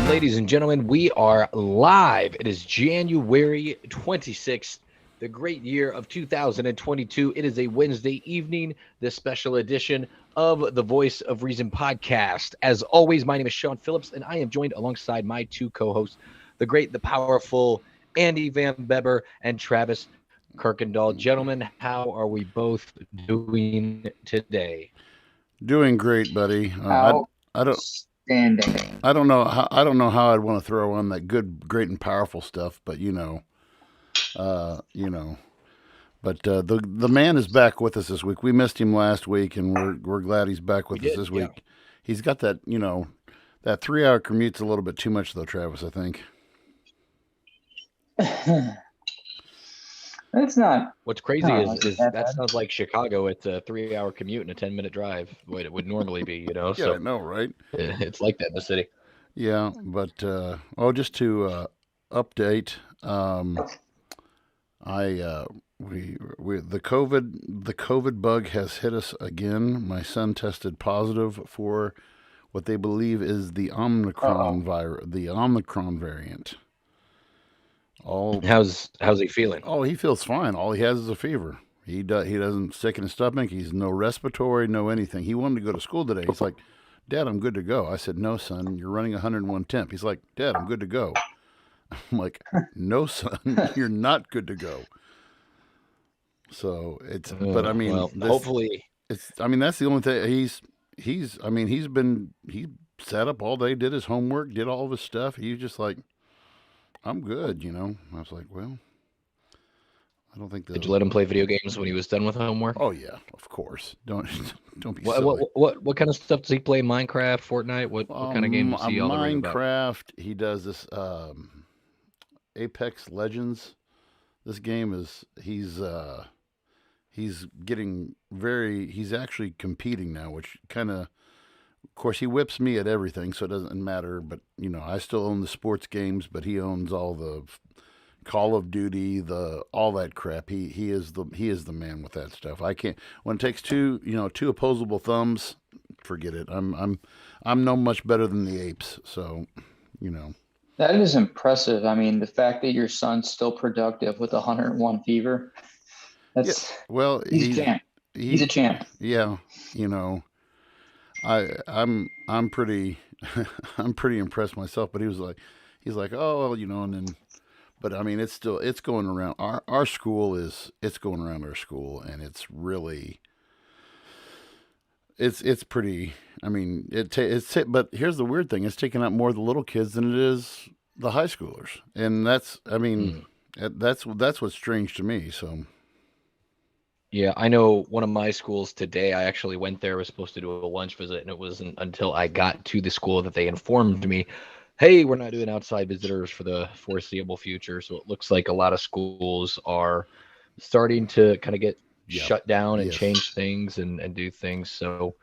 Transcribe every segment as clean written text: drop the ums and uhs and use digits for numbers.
ladies and gentlemen, we are live. It is January 26th, the great year of 2022. It is a Wednesday evening, this special edition of the Voice of Reason podcast. As always, my name is Sean Phillips, and I am joined alongside my two co-hosts, the great, the powerful Andy Van Beber and Travis Kirkendall. Gentlemen, how are we both doing today? Doing great, buddy. I don't Outstanding. I don't know how I'd want to throw on that good, great, and powerful stuff, but you know. But the man is back with us this week. We missed him last week, and we're glad he's back We with us did, this yeah. week. He's got that that 3 hour commute's a little bit too much though, Travis. I think. That's not. What's crazy Oh, is that that bad. sounds like Chicago. It's a 3 hour commute and a 10-minute drive. What it would normally be, Yeah, I So know, right? it's like that in the city. Yeah, but just to update, I we the COVID bug has hit us again. My son tested positive for what they believe is the Uh-oh. the Omicron variant. All How's he feeling? he feels fine. All he has is a fever. He doesn't sick in his stomach. He's no respiratory, no anything. He wanted to go to school today. He's like, "Dad, I'm good to go." I said, "No, son, you're running 101 temp." He's like, "Dad, I'm good to go." I'm like, "No, son, you're not good to go." So but I mean, Well, hopefully, I mean, that's the only thing I mean, he sat up all day, did his homework, did all of his stuff. He was just like, I'm good. I was like, well, I don't think did the, you let him play video games when he was done with homework? oh yeah, of course. Don't, don't be What silly. what what kind of stuff does he play? Minecraft, Fortnite? What kind of games is he all the rage about? Minecraft, he does this, Apex Legends. This game is, he's getting he's actually competing now, which of course, he whips me at everything, so it doesn't matter. But I still own the sports games, but he owns all the Call of Duty, the all that crap. He is the man with that stuff. I can't. When it takes two opposable thumbs, forget it. I'm no much better than the apes. So, you know, That is impressive. I mean, the fact that your son's still productive with 101 fever, yeah. that's Well, he's a champ. He's he a champ. yeah. You know, I'm pretty I'm pretty impressed myself. But he's like, oh well, and then but I mean, it's going around our school is it's going around our school, and it's really it's pretty. I mean, but here's the weird thing: it's taking out more of the little kids than it is the high schoolers, and that's I mean, Hmm. that's what's strange to me. So Yeah, I know one of my schools today. I actually went there, was supposed to do a lunch visit, and it wasn't until I got to the school that they informed me, hey, we're not doing outside visitors for the foreseeable future. So it looks like a lot of schools are starting to kind of get yeah, shut down and yes, change things and do things. So,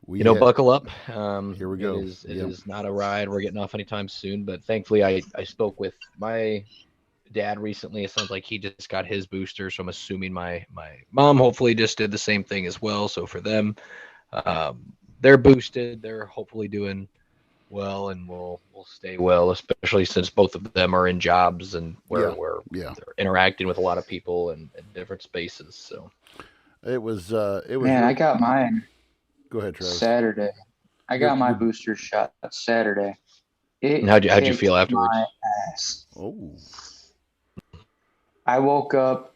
we had buckle up. here we It go. is it Yep. is not a ride we're getting off anytime soon, but thankfully I spoke with my dad recently. It sounds like he just got his booster, so I'm assuming my mom hopefully just did the same thing as well. So for them, they're boosted. They're hopefully doing well, and will stay well, especially since both of them are in jobs and where Yeah, where yeah. they're interacting with a lot of people and different spaces. So It was Man, I real. got mine Go ahead, Travis. Saturday. I You're got my you're booster shot Saturday. and It how'd you kicked feel afterwards? my ass. oh I woke up.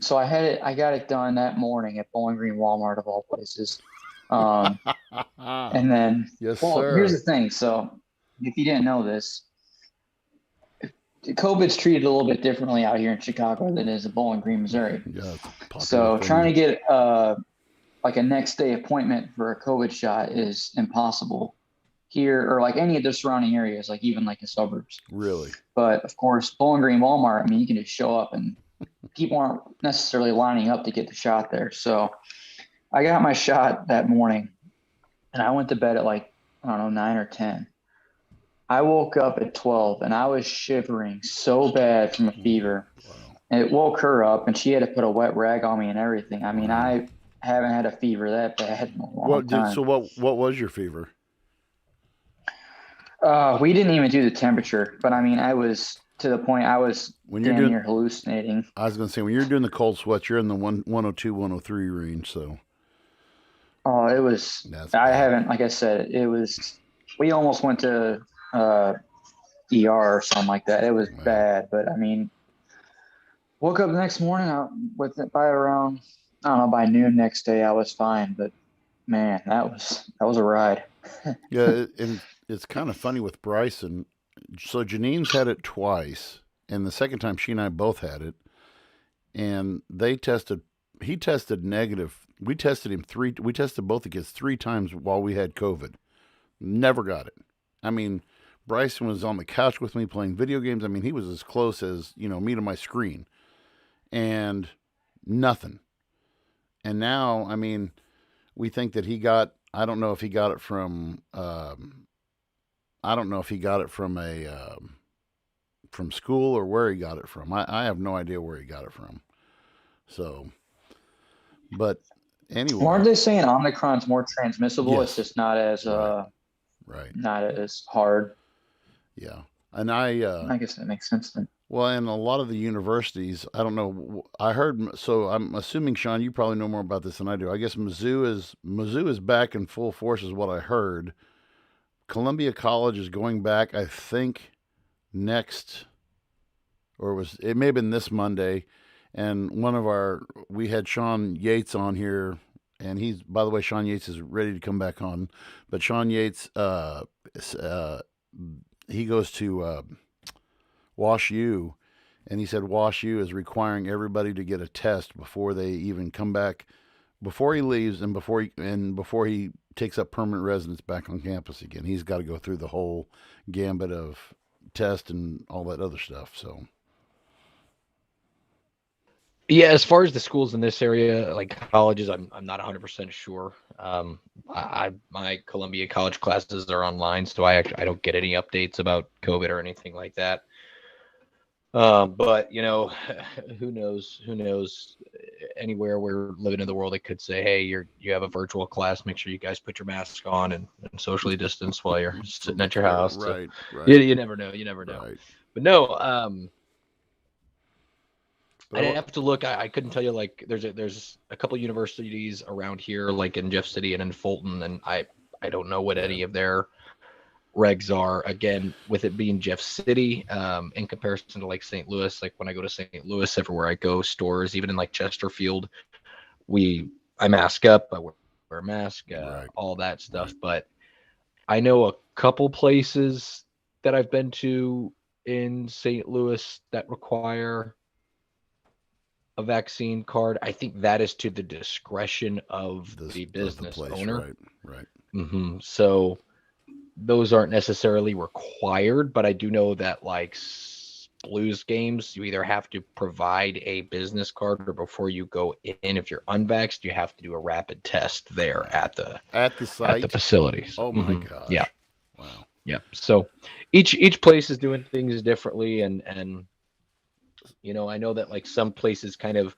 So I got it done that morning at Bowling Green Walmart of all places. Um, and then, yes, well, here's sir. the thing. So if you didn't know this, COVID's treated a little bit differently out here in Chicago than it is in Bowling Green, Missouri. Yeah, it's a popular So trying to thing. get like a next day appointment for a COVID shot is impossible here or like any of the surrounding areas, like even like the suburbs. Really. But of course, Bowling Green Walmart, I mean, you can just show up and people aren't necessarily lining up to get the shot there. So I got my shot that morning and I went to bed at like, I don't know, 9 or 10. I woke up at 12 and I was shivering so bad from a fever. Wow. And it woke her up and she had to put a wet rag on me and everything. I mean, Wow. I haven't had a fever that bad in a long What did time. so what was your fever? We didn't even do the temperature, but I mean, I was to the point I was When you're damn doing, near hallucinating. I was gonna say when you're doing the cold sweats, you're in the 102, 103 range. So Oh, it was, that's I bad. haven't, like I said, it was, we almost went to uh, ER or something like that. It was Wow. bad, but I mean, woke up the next morning with it by around, I don't know, by noon next day, I was fine. But man, that was a ride. Yeah, and it's kind of funny with Bryson. So Janine's had it twice, and the second time she and I both had it, and they tested. He tested negative. We tested him three. We tested both the kids 3 times while we had COVID. Never got it. I mean, Bryson was on the couch with me playing video games. I mean, he was as close as me to my screen, and nothing. And now, I mean, we think that he got. I don't know if he got it from. I don't know if he got it from a from school or where he got it from. I have no idea where he got it from. So, but Well, aren't anyway, they saying Omicron's more transmissible? It's yes, just not as right, right, not as hard. yeah. And I I guess that makes sense then. well, and a lot of the universities, I don't know. I heard so. I'm assuming Sean, you probably know more about this than I do. I guess Mizzou is back in full force, is what I heard. Columbia College is going back. I think next, or it may have been this Monday. And we had Sean Yates on here, and he's, by the way, Sean Yates is ready to come back on. But Sean Yates, he goes to Wash U, and he said Wash U is requiring everybody to get a test before they even come back, before he leaves, and before he takes up permanent residence back on campus again. He's got to go through the whole gambit of test and all that other stuff. So Yeah, as far as the schools in this area, like colleges, I'm not 100% sure. My Columbia College classes are online, so I don't get any updates about COVID or anything like that. But who knows? Who knows? Anywhere we're living in the world, it could say, "Hey, you have a virtual class. Make sure you guys put your mask on and socially distance while you're sitting at your house." So right, right, you never know. You never know. right. But no, But I'd have to look. I couldn't tell you. Like, there's a couple universities around here, like in Jeff City and in Fulton, and I don't know what yeah, any of their regs are. Again, with it being Jeff City, in comparison to like St. Louis, like when I go to St. Louis, everywhere I go, stores, even in like Chesterfield, I mask up, wear a mask, right, all that stuff. right. But I know a couple places that I've been to in St. Louis that require a vaccine card. I think that is to the discretion of This the of the business place, owner. right, right. So those aren't necessarily required, but I do know that like Blues games, you either have to provide a business card or before you go in, if you're unvaxxed, you have to do a rapid test there Wow. At the at the site. facilities. Oh my Yeah, gosh. Wow. yeah. So each place is doing things differently, and I know that like some places kind of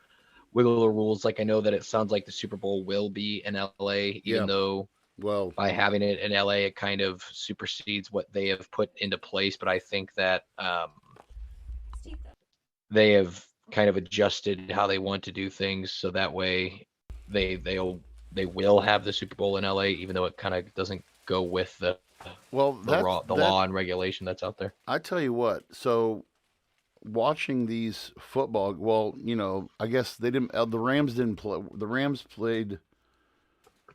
wiggle the rules. Like I know that it sounds like the Super Bowl will be in LA, even Yeah. though Well, by having it in LA, it kind of supersedes what they have put into place. But I think that they have kind of adjusted how they want to do things, so that way they will have the Super Bowl in LA, even though it kind of doesn't go with well, the law and regulation that's out there. I tell you what. So watching these football, well, I guess they didn't. The Rams didn't play. The Rams played.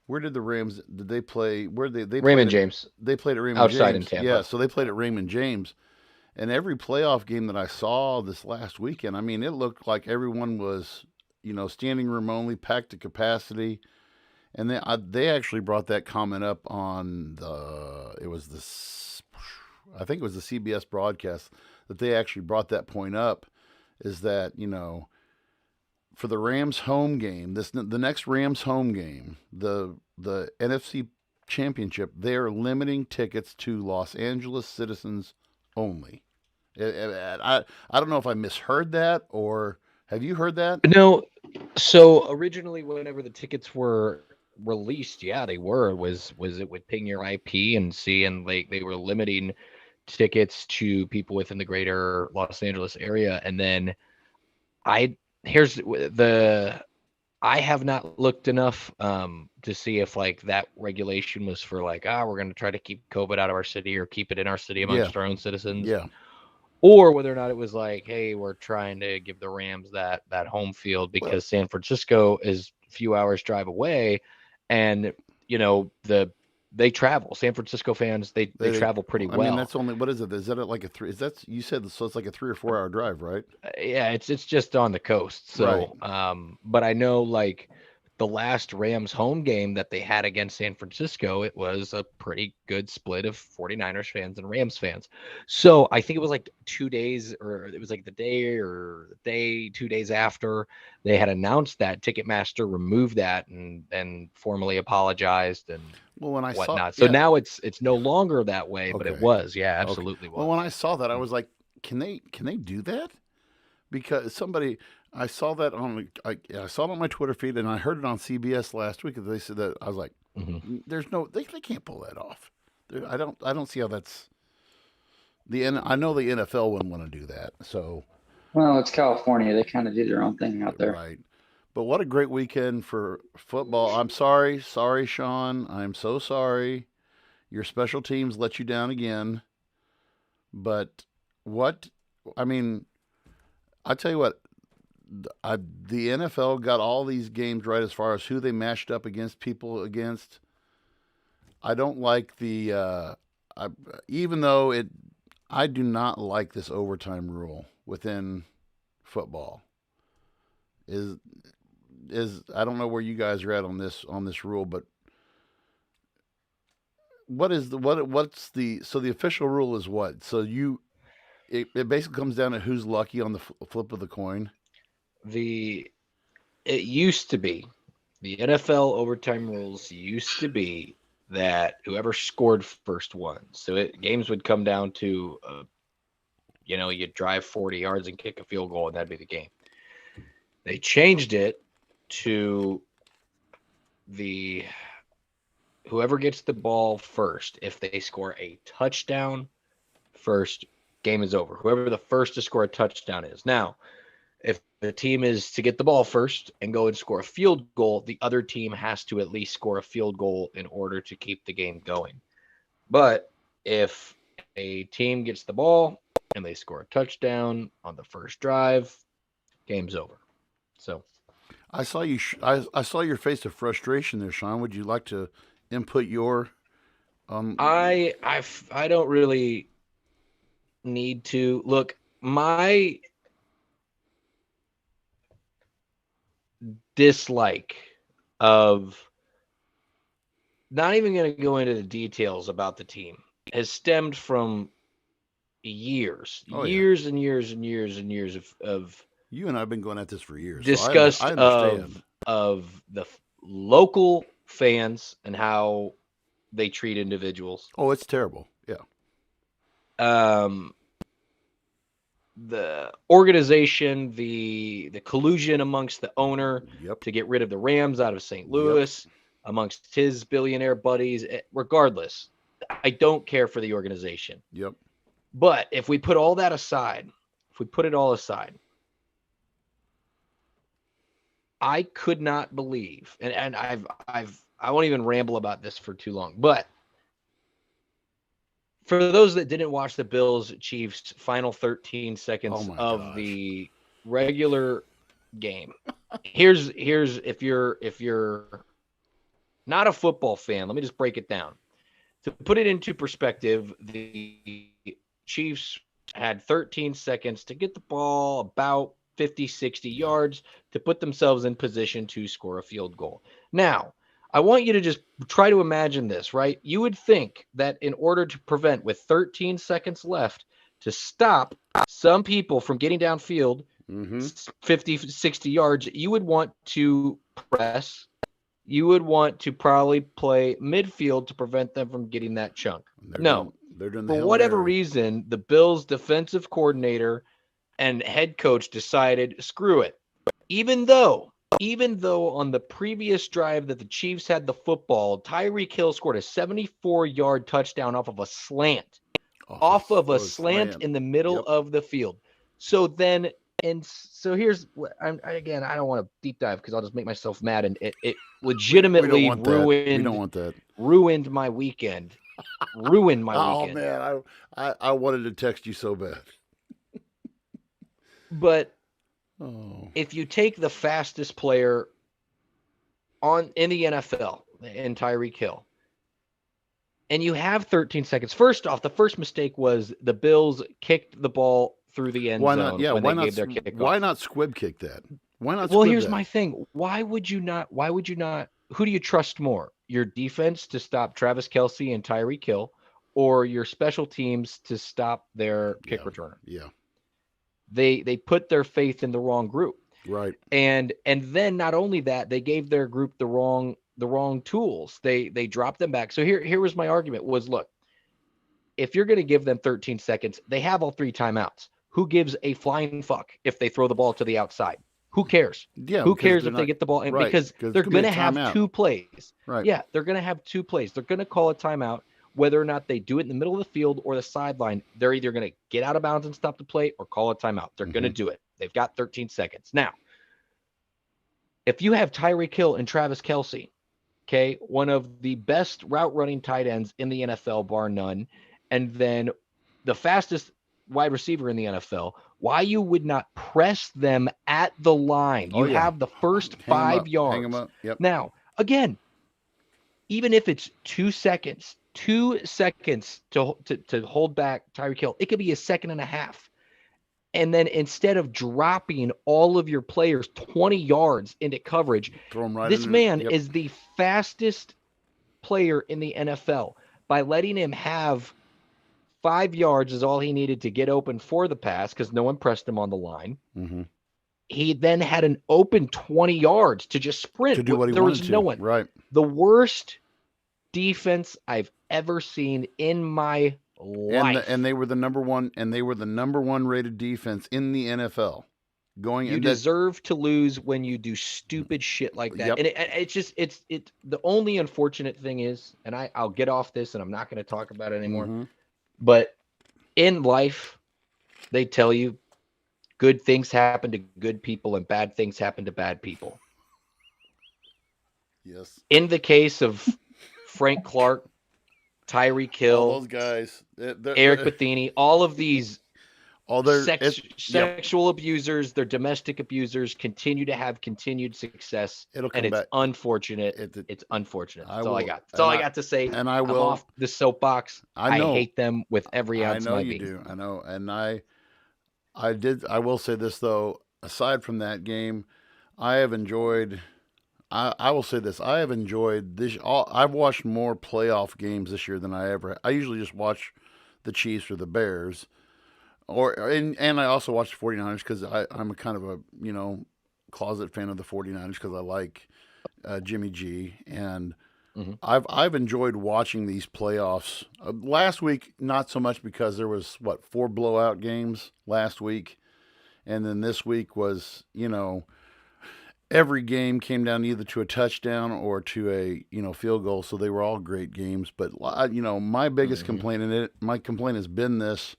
Where did the Rams? Did they play? Where they played Raymond it? James They played at Raymond outside in James. Yeah. Tampa. So they played at Raymond James. And every playoff game that I saw this last weekend, I mean, it looked like everyone was, standing room only, packed to capacity. And they actually brought that comment up on I think it was the CBS broadcast, that they actually brought that point up, is that, for the Rams home game, the next Rams home game, the NFC Championship, they are limiting tickets to Los Angeles citizens only. I don't know if I misheard that, or have you heard that? No, so originally, whenever the tickets were released, yeah, they were. Was it would ping your IP and see, and they were limiting tickets to people within the greater Los Angeles area. And then I here's the I have not looked enough to see if like that regulation was for like, we're going to try to keep COVID out of our city or keep it in our city Yeah, amongst our own citizens, yeah. or whether or not it was like, hey, we're trying to give the Rams that home field Well, because San Francisco is a few hours drive away, and they travel. San Francisco fans they they, travel pretty I mean, well. that's only what is it? Is that like a three? Is that you said so? It's like a 3 or 4 hour drive, right? Yeah, it's just on the coast. Right. So, but I know like the last Rams home game that they had against San Francisco, it was a pretty good split of 49ers fans and Rams fans. So I think it was like 2 days, or it was like the day 2 days after they had announced that, Ticketmaster removed that and formally apologized and Well, when I saw, whatnot. So yeah, now it's no longer that way, but it okay, was. Yeah, okay. absolutely Well, was. when I saw that, I was like, can they do that? Because somebody, I saw that on, I saw it on my Twitter feed, and I heard it on CBS last week. And they said that I was like, Mhm. there's no, they can't pull that off. I don't see how that's I know the NFL wouldn't want to do that. So Well, it's California. They kind of do their own thing out there. right. But what a great weekend for football. I'm sorry, Sean. I'm so sorry. Your special teams let you down again. But what, I mean, I tell you what, the NFL got all these games right as far as who they matched up against people against. I don't like I, even though I do not like this overtime rule within football. Is I don't know where you guys are at on this rule, but what's the official rule is what? So it basically comes down to who's lucky on the flip of the coin. The It used to be the NFL overtime rules used to be that whoever scored first won. So games would come down to, you drive 40 yards and kick a field goal, and that'd be the game. They changed it to the whoever gets the ball first. If they score a touchdown first, game is over. Whoever the first to score a touchdown is. Now, if the team is to get the ball first and go and score a field goal, the other team has to at least score a field goal in order to keep the game going. But if a team gets the ball and they score a touchdown on the first drive, game's over. So I saw you. I saw your face of frustration there, Sean. Would you like to input your um? I don't really need to look. My dislike of, not even going to go into the details about the team, has stemmed from years, Oh yeah, years and years and years and years of you and I've been going at this for years, so disgust I understand. of the local fans and how they treat individuals. Oh, it's terrible. Yeah. Um, the organization, the collusion amongst the owner Yep. to get rid of the Rams out of St. Yep. Louis, amongst his billionaire buddies. Regardless, I don't care for the organization. Yep. But if we put all that aside, if we put it all aside, I could not believe, and I won't even ramble about this for too long, but for those that didn't watch the Bills Chiefs final 13 Oh seconds my of gosh. the regular game, here's if you're not a football fan, let me just break it down. To put it into perspective, the Chiefs had 13 seconds to get the ball about 50, 60 Yeah. yards to put themselves in position to score a field goal. Now, I want you to just try to imagine this, right? You would think that in order to prevent, with 13 seconds left, to stop some people from getting downfield Mm-hmm. 50, 60 yards, you would want to press. You would want to probably play midfield to prevent them from getting that chunk. No, They're doing the for Hail whatever Mary. reason, the Bills' defensive coordinator and head coach decided, screw it. Even though even though on the previous drive that the Chiefs had the football, Tyreek Hill scored a 74-yard touchdown off of a slant. Off of a slant in the middle of the field. So then, and so here's what again, I don't want to deep dive because I'll just make myself mad, and it legitimately ruined my weekend. Ruined my weekend. Oh man, I wanted to text you so bad. But if you take the fastest player in the NFL, in Tyreek Hill, and you have 13 seconds. First off, the first mistake was the Bills kicked the ball through the end zone when they gave their kickoff. Why not squib kick that? Why not? Well, here's my thing. Why would you not? Who do you trust more? Your defense to stop Travis Kelce and Tyreek Hill, or your special teams to stop their kick returner? Yeah. They put their faith in the wrong group. Right. And then not only that, they gave their group the wrong tools. They dropped them back. So here was my argument was, look, if you're going to give them 13 seconds, they have all 3 timeouts. Who gives a flying fuck if they throw the ball to the outside? Who cares? Yeah. Who cares if they get the ball in? Right, because they're going to have 2 plays. Right. Yeah, they're going to have 2 plays. They're going to call a timeout. Whether or not they do it in the middle of the field or the sideline, they're either going to get out of bounds and stop the play or call a timeout. They're going to do it. They've got 13 seconds. Now, if you have Tyreek Hill and Travis Kelce, okay, one of the best route running tight ends in the NFL, bar none, and then the fastest wide receiver in the NFL, why you would not press them at the line? You have the first 5 yards. Hang them up. Yep. Now, again, even if it's 2 seconds to hold back Tyreek Hill, it could be a second and a half. And then instead of dropping all of your players 20 yards into coverage, throw them right this man is the fastest player in the NFL. By letting him have 5 yards is all he needed to get open for the pass because no one pressed him on the line. Mm-hmm. He then had an open 20 yards to just sprint. To do what he there wanted was to. No one. Right. The worst defense I've ever seen in my life. And they were the number one rated defense in the NFL. You deserve to lose when you do stupid shit like that. Yep. And it's the only unfortunate thing is, and I'll get off this and I'm not going to talk about it anymore. Mm-hmm. But in life, they tell you good things happen to good people and bad things happen to bad people. Yes. In the case of Frank Clark, Tyreek Hill, all those guys, Eric Bethany, all of these sexual abusers, they're domestic abusers, continue to have continued success. It's unfortunate. It's unfortunate. That's all I got. That's all I got to say. And I'm off the soapbox. I hate them with every ounce of my being. I know you do. I know. And I will say this though, aside from that game, I have enjoyed. I will say this. I have enjoyed this. I've watched more playoff games this year than I usually just watch the Chiefs or the Bears, and I also watch the 49ers because I'm a kind of a closet fan of the 49ers because I like Jimmy G, and I've enjoyed watching these playoffs. Last week, not so much because there was 4 blowout games last week, and then this week was every game came down either to a touchdown or to a field goal, so they were all great games. But my biggest complaint has been this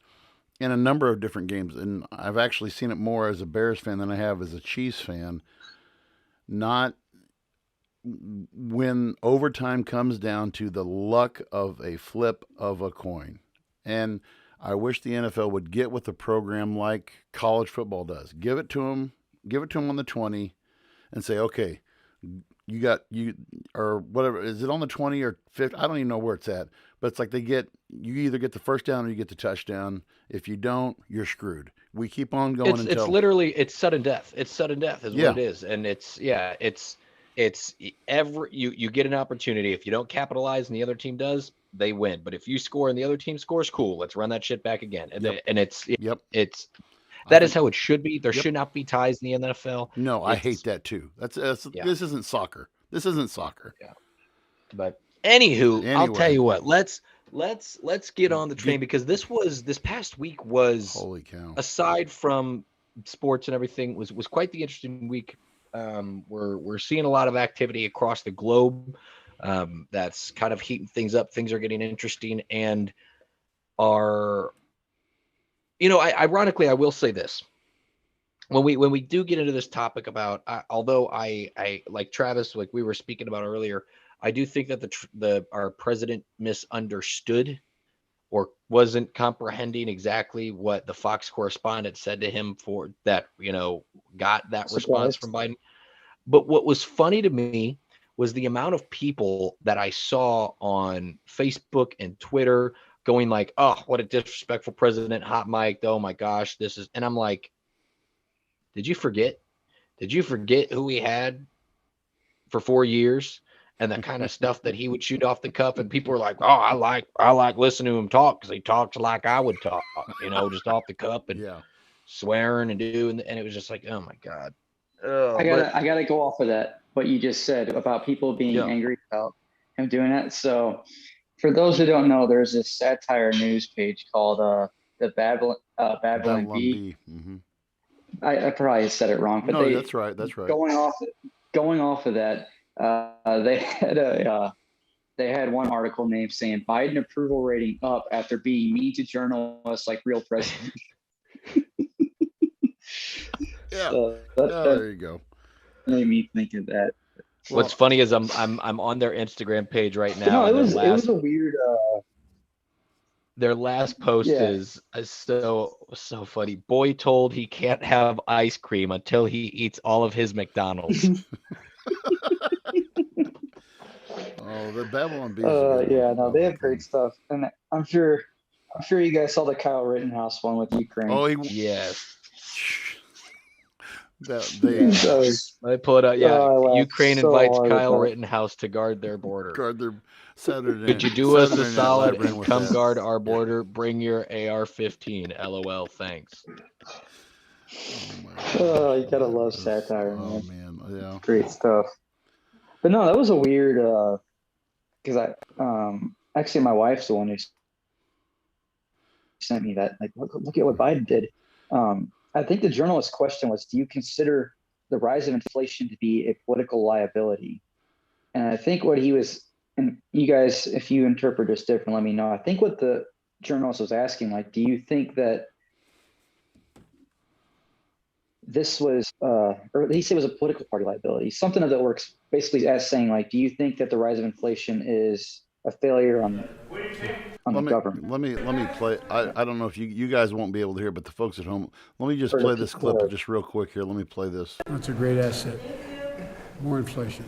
in a number of different games, and I've actually seen it more as a Bears fan than I have as a Chiefs fan. Not when overtime comes down to the luck of a flip of a coin, and I wish the NFL would get with a program like college football does. Give it to them on the 20. And say, okay, or whatever. Is it on the 20 or 50? I don't even know where it's at. But it's like you either get the first down or you get the touchdown. If you don't, you're screwed. We keep on going until it's literally sudden death. It's sudden death is what it is, and you get an opportunity. If you don't capitalize and the other team does, they win. But if you score and the other team scores, cool. Let's run that shit back again. And that is how it should be. There should not be ties in the NFL. No, I hate that too. This isn't soccer. Yeah. But anyway. I'll tell you what. Let's get on the train because this past week was, holy cow. Aside from sports and everything, was quite the interesting week We're seeing a lot of activity across the globe. That's kind of heating things up. Things are getting interesting, and are ironically, I will say this. When we do get into this topic about, although I like Travis, like we were speaking about earlier, I do think that the our president misunderstood or wasn't comprehending exactly what the Fox correspondent said to him for that, got that response Surprised. from Biden. But what was funny to me was the amount of people that I saw on Facebook and Twitter going like, "Oh, what a disrespectful president, hot mic, oh my gosh, this is," and I'm like, did you forget? Did you forget who we had for 4 years and the kind of stuff that he would shoot off the cuff? And people were like, "Oh, I like listening to him talk because he talks like I would talk, just off the cuff and Yeah. swearing and doing." And it was just like, oh my god. Oh, I but gotta go off of that. What you just said about people being yeah, angry about him doing that. So, for those who don't know, there's this satire news page called the Babylon Babylon Bee. B. Mm-hmm. I probably said it wrong, but No, that's right. That's right. Going off of that, they had one article named saying Biden approval rating up after being mean to journalists like real president. Yeah. So There you go. made me think of that. what's funny is I'm on their Instagram page right now, No, and it was a weird. their last post Yeah. is so funny. Boy told he can't have ice cream until he eats all of his McDonald's. Oh, the Babylon B is a good Yeah, one. no, I they like have great them. stuff, and I'm sure you guys saw the Kyle Rittenhouse one with Ukraine. Oh, Yes. That was, They put out, I yeah. laughed Ukraine so invites hard at Kyle that. Rittenhouse to guard their border. guard their Saturday Could night, you do us a Saturday Night solid Live ran and with come that. guard our border? Bring your AR-15. LOL. Thanks. Oh my Oh, gosh, you gotta that love was, satire, oh man. man, yeah. Great stuff. But no, that was a weird. Because actually my wife's the one who sent me that. Like, look at what Biden did. I think the journalist's question was, do you consider the rise of inflation to be a political liability? And I think what he was, and you guys, if you interpret this different, let me know. I think what the journalist was asking, like, do you think that this was, or he said it was a political party liability, something of that works, basically as saying, like, do you think that the rise of inflation is a failure on the government? Let me play. I don't know if you guys won't be able to hear, but the folks at home, let me just Or play the this people clip that- just real quick here. Let me play this. That's a great asset. More inflation.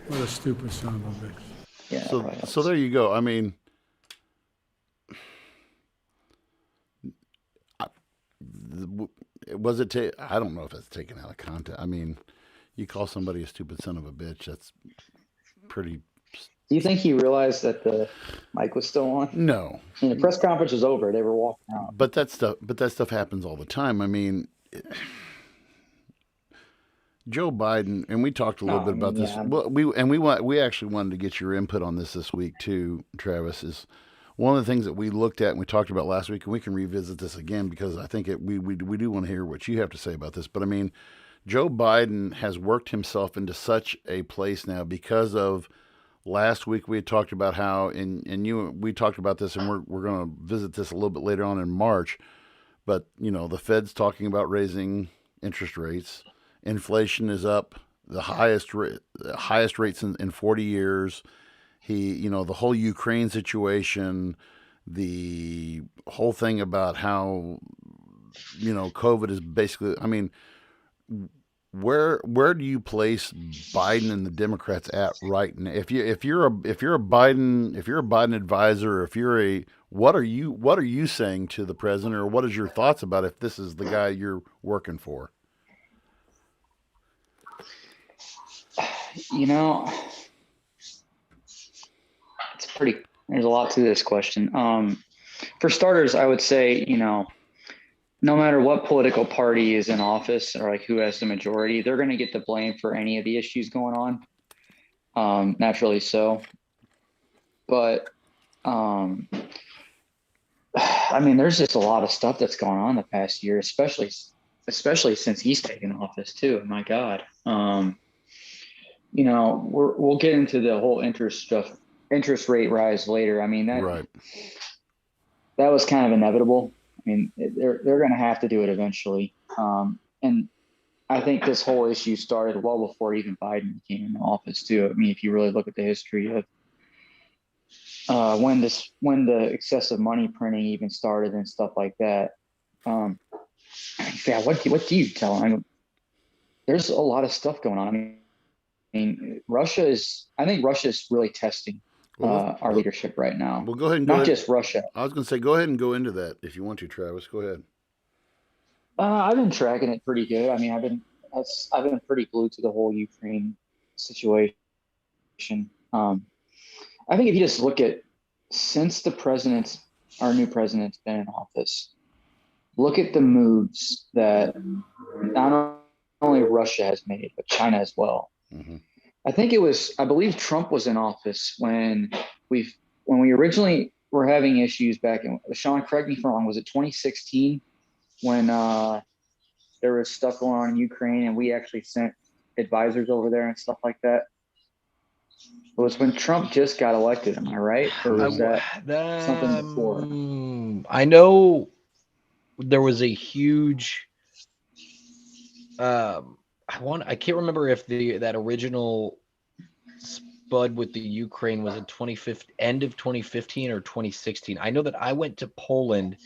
What a stupid son of a bitch. Yeah, So right. so there you go. I mean, was it? I don't know if it's taken out of context. I mean, you call somebody a stupid son of a bitch. That's pretty. Do you think he realized that the mic was still on? No, I mean, the press conference was over. They were walking out. but that stuff happens all the time. I mean, Joe Biden, and we talked a little bit about this. Yeah. Well, we actually wanted to get your input on this week too, Travis. Is one of the things that we looked at and we talked about last week, and we can revisit this again because I think we do want to hear what you have to say about this. But I mean, Joe Biden has worked himself into such a place now because of last week we had talked about how, we talked about this, and we're going to visit this a little bit later on in March. But the Fed's talking about raising interest rates. Inflation is up the highest rates in 40 years. The whole Ukraine situation, the whole thing about how, COVID is basically, I mean, where do you place Biden and the Democrats at right now? If you're a Biden advisor, or what are you saying to the president, or what is your thoughts about if this is the guy you're working for? There's a lot to this question. For starters, I would say, no matter what political party is in office or like who has the majority, they're going to get the blame for any of the issues going on. Naturally so. But, I mean, there's just a lot of stuff that's going on the past year, especially especially since he's taken office too. My God. We'll get into the whole interest rate rise later. I mean, Right. that was kind of inevitable. I mean, they're going to have to do it eventually. And I think this whole issue started well before even Biden came in office too. I mean, if you really look at the history of when the excessive money printing even started and stuff like that. Yeah, what do you tell them? I mean, there's a lot of stuff going on. I mean, I think Russia is really testing our leadership right now. Well, go ahead and Not just Russia. I was going to say, go ahead and go into that if you want to, Travis. Go ahead. I've been tracking it pretty good. I mean, I've been pretty glued to the whole Ukraine situation. I think if you just look at since our new president's been in office, look at the moves that not only Russia has made, but China as well. Mm-hmm. I believe Trump was in office when we originally were having issues back in, Sean, correct me if I'm wrong, was it 2016 when there was stuff going on in Ukraine and we actually sent advisors over there and stuff like that? It was when Trump just got elected, am I right? Or was that something before? I know there was a huge I can't remember if that original spud with the Ukraine was in end of 2015 or 2016. I know that I went to Poland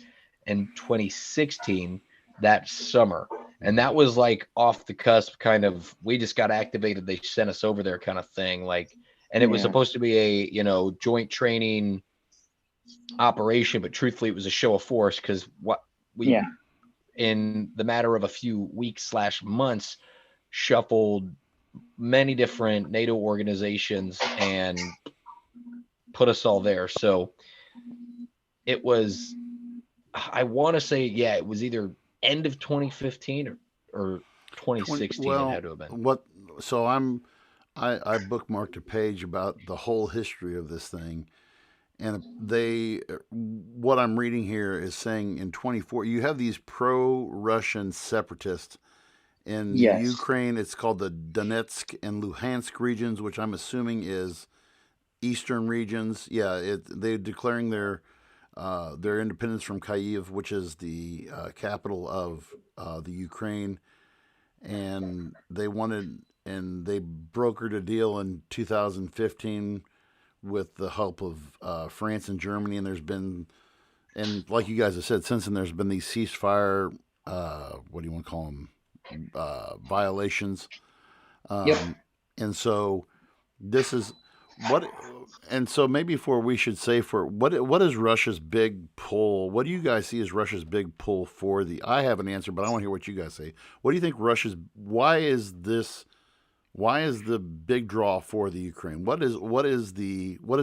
in 2016 that summer, and that was like off the cusp kind of, we just got activated, they sent us over there kind of thing, like, and it was supposed to be a joint training operation, but truthfully it was a show of force because in the matter of a few weeks / months shuffled many different NATO organizations and put us all there. So it was, I want to say, it was either end of 2015 or 2016. It had to have been. So I bookmarked a page about the whole history of this thing, and what I'm reading here is saying in 24 you have these pro-Russian separatists in Ukraine. It's called the Donetsk and Luhansk regions, which I'm assuming is eastern regions. Yeah, they're declaring their independence from Kyiv, which is the capital of the Ukraine, and they brokered a deal in 2015 with the help of France and Germany, and like you guys have said, since then there's been these ceasefire, what do you want to call them, violations. And so this is maybe we should say what is Russia's big pull? What do you guys see as Russia's big pull for I have an answer, but I want to hear what you guys say. What do you think why is the big draw for the Ukraine? What is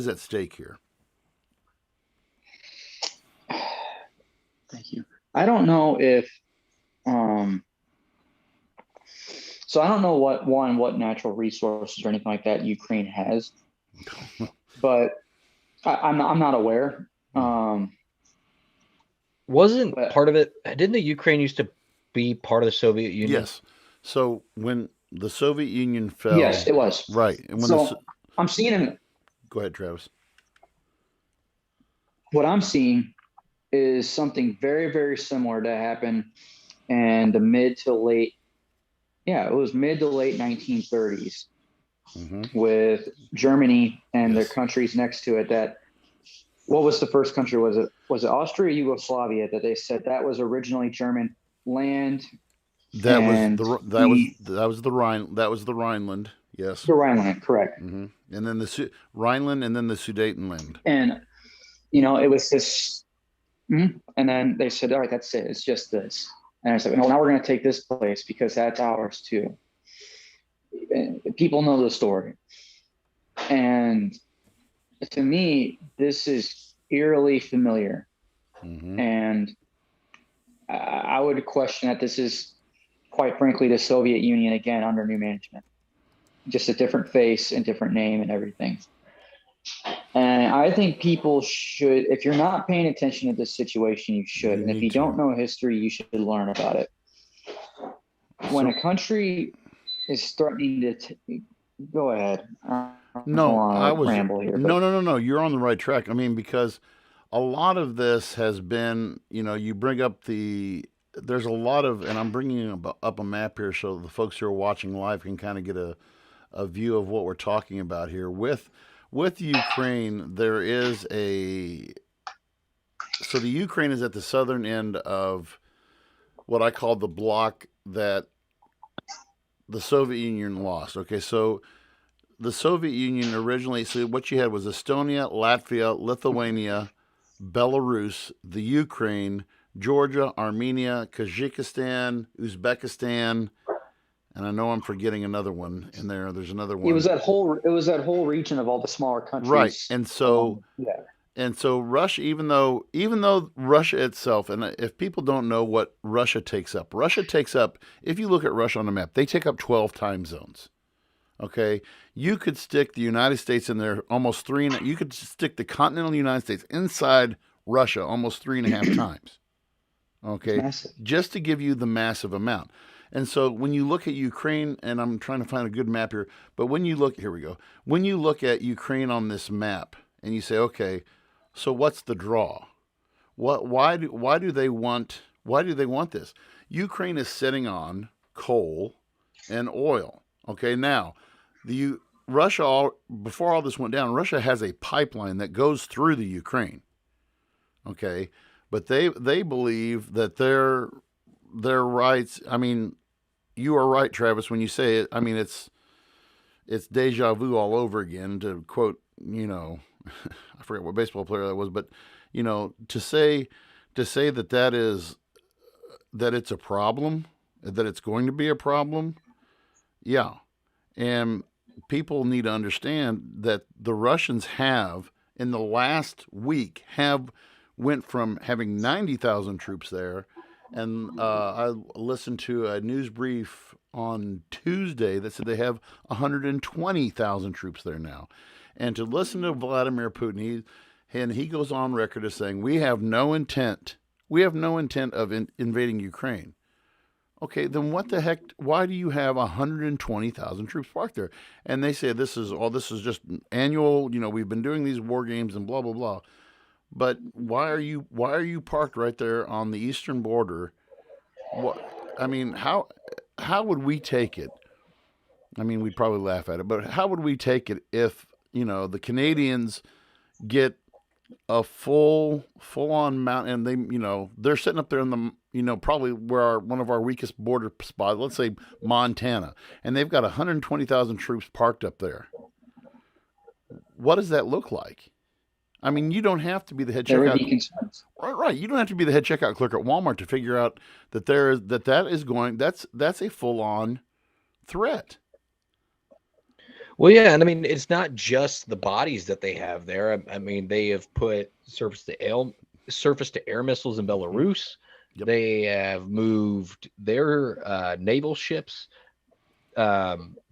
at stake here? Thank you. I don't know if so I don't know what natural resources or anything like that Ukraine has, but I'm not aware. Wasn't part of it? Didn't the Ukraine used to be part of the Soviet Union? Yes. So when the Soviet Union fell, yes, it was. Right. And I'm seeing Go ahead, Travis. What I'm seeing is something very, very similar to happen in the mid to late 1930s with Germany and the countries next to it. What was the first country? Was it Austria or Yugoslavia that they said that was originally German land? That was the Rhineland. Yes. The Rhineland, correct. Mm-hmm. And then the Rhineland, and then the Sudetenland. And it was this, and then they said, all right, that's it. It's just this. And I said, no, now we're going to take this place because that's ours too. And people know the story. And to me, this is eerily familiar. Mm-hmm. And I would question that this is, quite frankly, the Soviet Union again under new management. Just a different face and different name and everything. And I think people should, if you're not paying attention to this situation, you should. And if you don't know history, you should learn about it. when a country is threatening to go ahead. I don't No, I want to was ramble here, no, but no, no, no. You're on the right track. I mean, because a lot of this has been, you bring up there's a lot of, and I'm bringing up a map here so the folks who are watching live can kind of get a view of what we're talking about here. With Ukraine, so the Ukraine is at the southern end of what I call the block that the Soviet Union lost. Okay, so the Soviet Union originally, so what you had was Estonia, Latvia, Lithuania, Belarus, the Ukraine, Georgia, Armenia, Kazakhstan, Uzbekistan, and I know I'm forgetting another one in there. There's another it was one. that whole region of all the smaller Right. countries. Yeah. And so Russia, even though Russia itself, and if people don't know what Russia takes up, if you look at Russia on the map, they take up 12 time zones. Okay, you could stick the United States in there almost three, and you could stick the continental United States inside Russia almost 3.5 times. It's Okay, massive. just to give you the massive amount. And so when you look at Ukraine, and I'm trying to find a good map here, but here we go. When you look at Ukraine on this map, and you say, okay, so what's the draw? Why do they want this? Ukraine is sitting on coal and oil. Okay, now Russia, before all this went down, Russia has a pipeline that goes through the Ukraine. Okay, but they believe that their rights. I mean, you are right, Travis, when you say it. I mean, it's deja vu all over again. To quote, I forget what baseball player that was, but to say that it's a problem, that it's going to be a problem, yeah. And people need to understand that the Russians have, in the last week, went from having 90,000 troops there, and I listened to a news brief on Tuesday that said they have 120,000 troops there now. And to listen to Vladimir Putin, he goes on record as saying, we have no intent of invading Ukraine. Okay, then what the heck? Why do you have 120,000 troops parked there? And they say this is just annual. We've been doing these war games and blah blah blah. But why are you parked right there on the eastern border? I mean, how would we take it? I mean, we'd probably laugh at it, but how would we take it if the Canadians get a full on mount, and they're sitting up there in the probably where one of our weakest border spots, let's say Montana, and they've got 120,000 troops parked up there. What does that look like? I mean, you don't have to be the head There would checkout. be concerns. Right. You don't have to be the head checkout clerk at Walmart to figure out that that's a full on threat. Well, yeah, and I mean it's not just the bodies that they have there. I mean they have put surface to air missiles in Belarus. Yep. They have moved their naval ships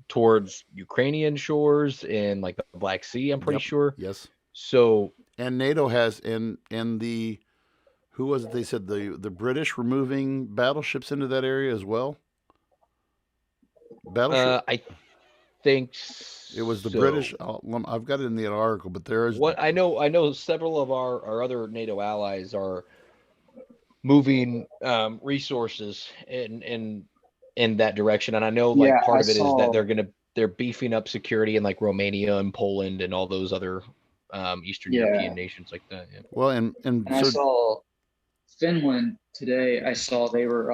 towards Ukrainian shores in like the Black Sea. I'm pretty sure. Yes. So and NATO has and the who was it? They said the British were moving battleships into that area as well. Battleship. I think it was the so. British. I've got it in the article, but there is what I know. Several of our other NATO allies are moving resources in that direction, and I know part of it is that they're beefing up security in like Romania and Poland and all those other Eastern European nations like that. Yeah. Well, and so I saw Finland today. I saw they were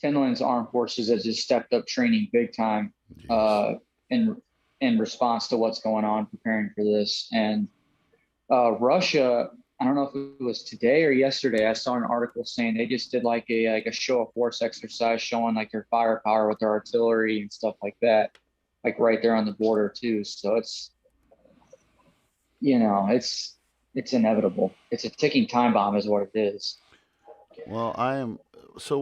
Finland's armed forces has just stepped up training big time in response to what's going on, preparing for this. And Russia, I don't know if it was today or yesterday, I saw an article saying they just did like a show of force exercise showing like their firepower with their artillery and stuff like that, like right there on the border too. So it's inevitable. It's a ticking time bomb is what it is. Well, so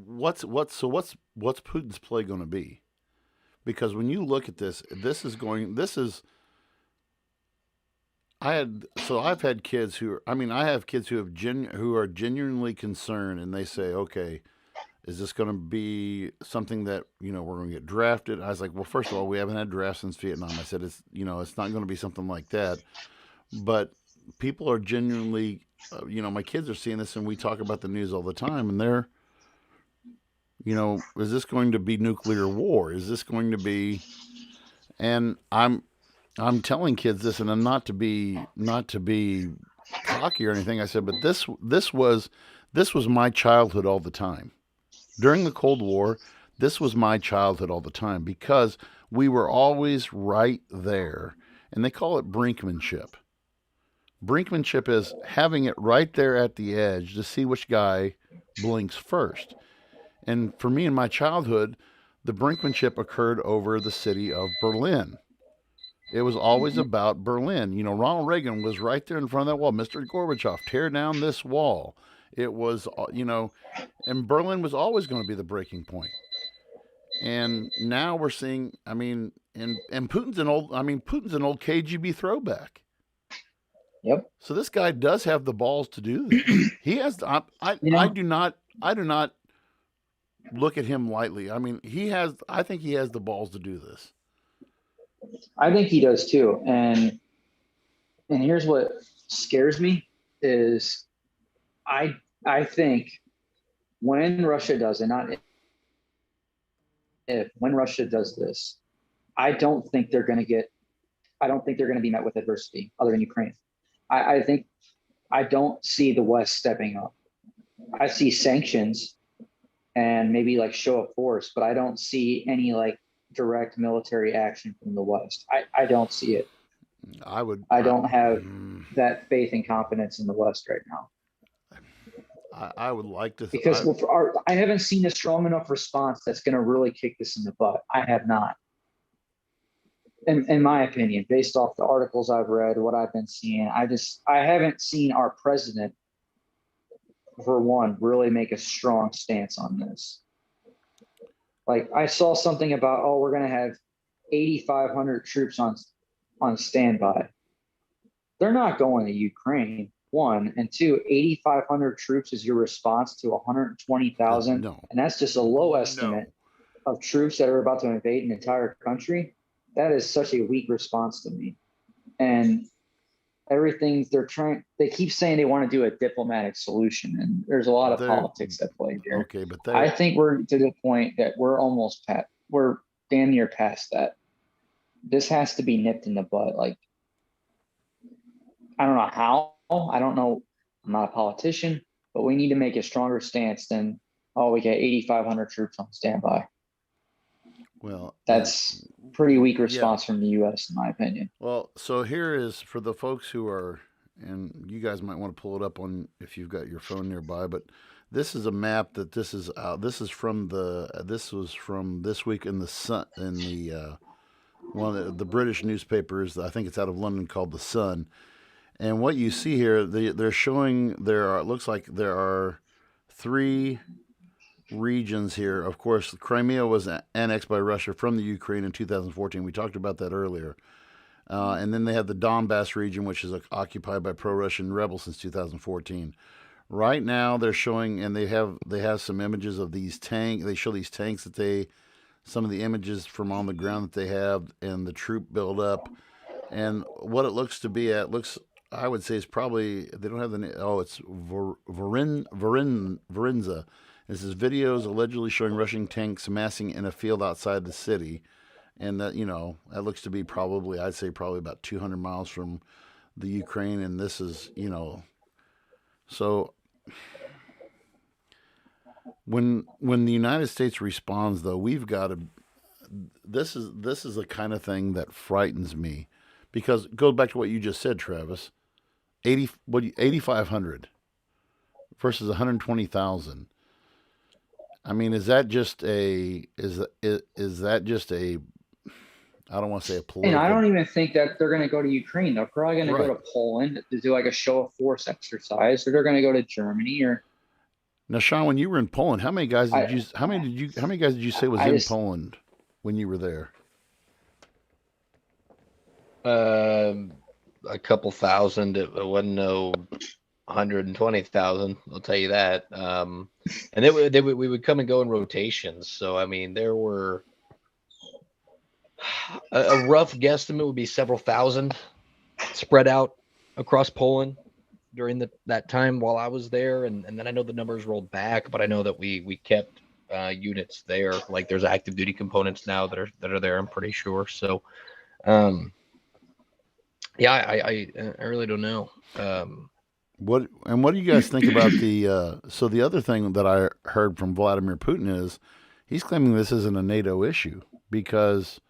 what's Putin's play going to be? Because when you look at this, I've had kids I have kids who who are genuinely concerned, and they say, okay, is this going to be something that we're going to get drafted? I was like, well, first of all, we haven't had drafts since Vietnam. I said it's not going to be something like that, but people are genuinely, my kids are seeing this, and we talk about the news all the time, and they're, is this going to be nuclear war? Is this going to be? And I'm telling kids this, and I'm not to be cocky or anything. I said, but this was my childhood all the time. During the Cold War, this was my childhood all the time because we were always right there, and they call it brinkmanship. Brinkmanship is having it right there at the edge to see which guy blinks first. And for me in my childhood, the brinkmanship occurred over the city of Berlin. It was always about Berlin. Ronald Reagan was right there in front of that wall. Mr. Gorbachev, tear down this wall. It was, and Berlin was always going to be the breaking point. And now we're seeing, and Putin's an old KGB throwback. Yep. So this guy does have the balls to do this. He has. I do not look at him lightly. I think he has the balls to do this. I think he does too. And here's what scares me is I think when Russia does it, not if, when Russia does this, I don't think they're going to be met with adversity other than Ukraine. I think I don't see the West stepping up. I see sanctions and maybe like show of force, but I don't see any like direct military action from the West. I don't see it. I don't have that faith and confidence in the West right now. I would like to because I haven't seen a strong enough response that's going to really kick this in the butt. I have not. In my opinion, based off the articles I've read, what I've been seeing, I haven't seen our president, for one, really make a strong stance on this. Like I saw something about, we're going to have 8,500 troops on standby. They're not going to Ukraine, one, and two, 8,500 troops is your response to 120,000. No. And that's just a low estimate of troops that are about to invade an entire country. That is such a weak response to me. And everything they keep saying they want to do a diplomatic solution, and there's a lot of politics at play here. Okay, but I think we're to the point that we're damn near past that. This has to be nipped in the bud. Like, I don't know how. I don't know. I'm not a politician, but we need to make a stronger stance than, we got 8,500 troops on standby. Well, that's pretty weak response from the U.S. in my opinion. Well, so here is for the folks who are, and you guys might want to pull it up on if you've got your phone nearby, but this is a map that this is from this was from this week in the Sun, in the one of the British newspapers. I think it's out of London, called The Sun. And what you see here, they're showing it looks like there are 3 regions here. Of course, Crimea was annexed by Russia from the Ukraine in 2014. We talked about that earlier. And then they have the Donbass region, which is occupied by pro-Russian rebels since 2014. Right now, they're showing, and they have some images of these tanks. They show these tanks some of the images from on the ground that they have, and the troop buildup, and what it looks to be I would say is probably, they don't have it's Varinza. This is videos allegedly showing Russian tanks massing in a field outside the city. And that, that looks to be probably about 200 miles from the Ukraine. And this is, so when the United States responds, though, we've got to, this is the kind of thing that frightens me, because it goes back to what you just said, Travis. 8,500 versus 120,000. Is that just a I don't want to say a political. And I don't even think that they're going to go to Ukraine. They're probably going to go to Poland to do like a show of force exercise, or they're going to go to Germany. Or now, Sean, when you were in Poland, how many guys did you say was in Poland when you were there? a couple thousand. It wasn't no 120,000. I'll tell you that. And we would come and go in rotations. So I mean, there were a rough guesstimate would be several thousand spread out across Poland during that time while I was there, and then I know the numbers rolled back, but I know that we kept units there. Like there's active duty components now that are there. I'm pretty sure. So, um, yeah, I really don't know. What do you guys think about the? So the other thing that I heard from Vladimir Putin is he's claiming this isn't a NATO issue because,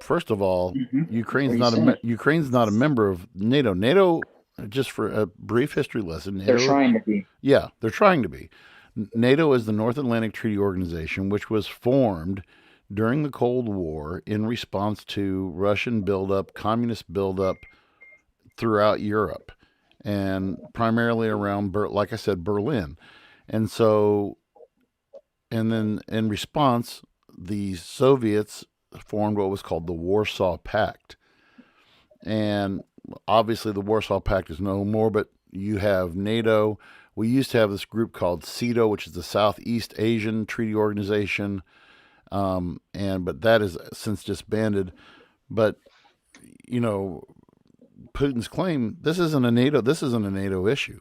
first of all, Ukraine's not a member of NATO. NATO, just for a brief history lesson, NATO, They're trying to be. Yeah, they're trying to be. NATO is the North Atlantic Treaty Organization, which was formed during the Cold War in response to Russian buildup, communist buildup throughout Europe, and primarily around, like I said, Berlin. And so, and then in response, the Soviets formed what was called the Warsaw Pact. And obviously the Warsaw Pact is no more, but you have NATO. We used to have this group called CETO, which is the Southeast Asian Treaty Organization. But that is since disbanded. But, you know, Putin's claim, this isn't a NATO issue.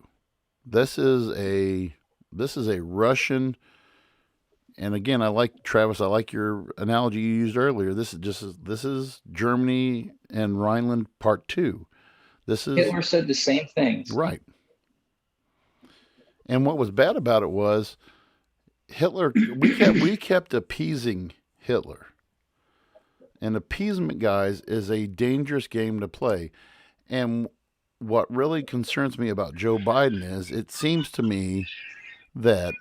This is a Russian. And again, Travis, I like your analogy you used earlier. This is Germany and Rhineland Part 2. Hitler said the same things. Right. And what was bad about it was Hitler. We kept appeasing Hitler, and appeasement, guys, is a dangerous game to play. And what really concerns me about Joe Biden is it seems to me that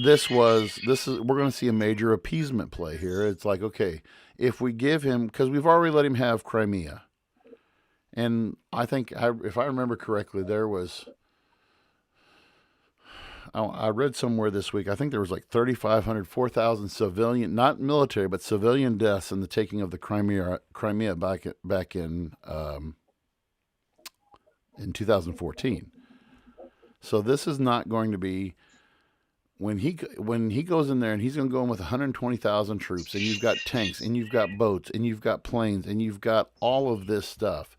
we're going to see a major appeasement play here. It's like, okay, if we give him, because we've already let him have Crimea, and I think if I remember correctly, there was. I read somewhere this week, I think there was like 3,500, 4,000 civilian, not military, but civilian deaths in the taking of the Crimea back in 2014. So this is not going to be when he goes in there and he's going to go in with 120,000 troops, and you've got tanks, and you've got boats, and you've got planes, and you've got all of this stuff.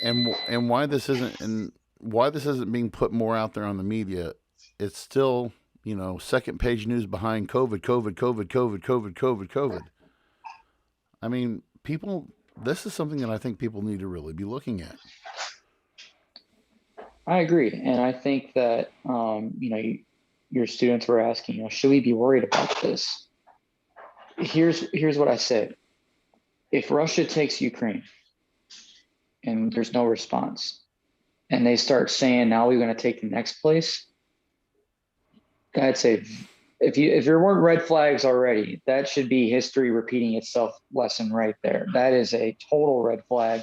And why this isn't being put more out there on the media, it's still, second page news behind COVID. I mean, this is something that I think people need to really be looking at. I agree. And I think that, your students were asking, should we be worried about this? Here's what I said. If Russia takes Ukraine and there's no response, and they start saying, now we're going to take the next place, I'd say if there weren't red flags already, that should be history repeating itself lesson right there. That is a total red flag.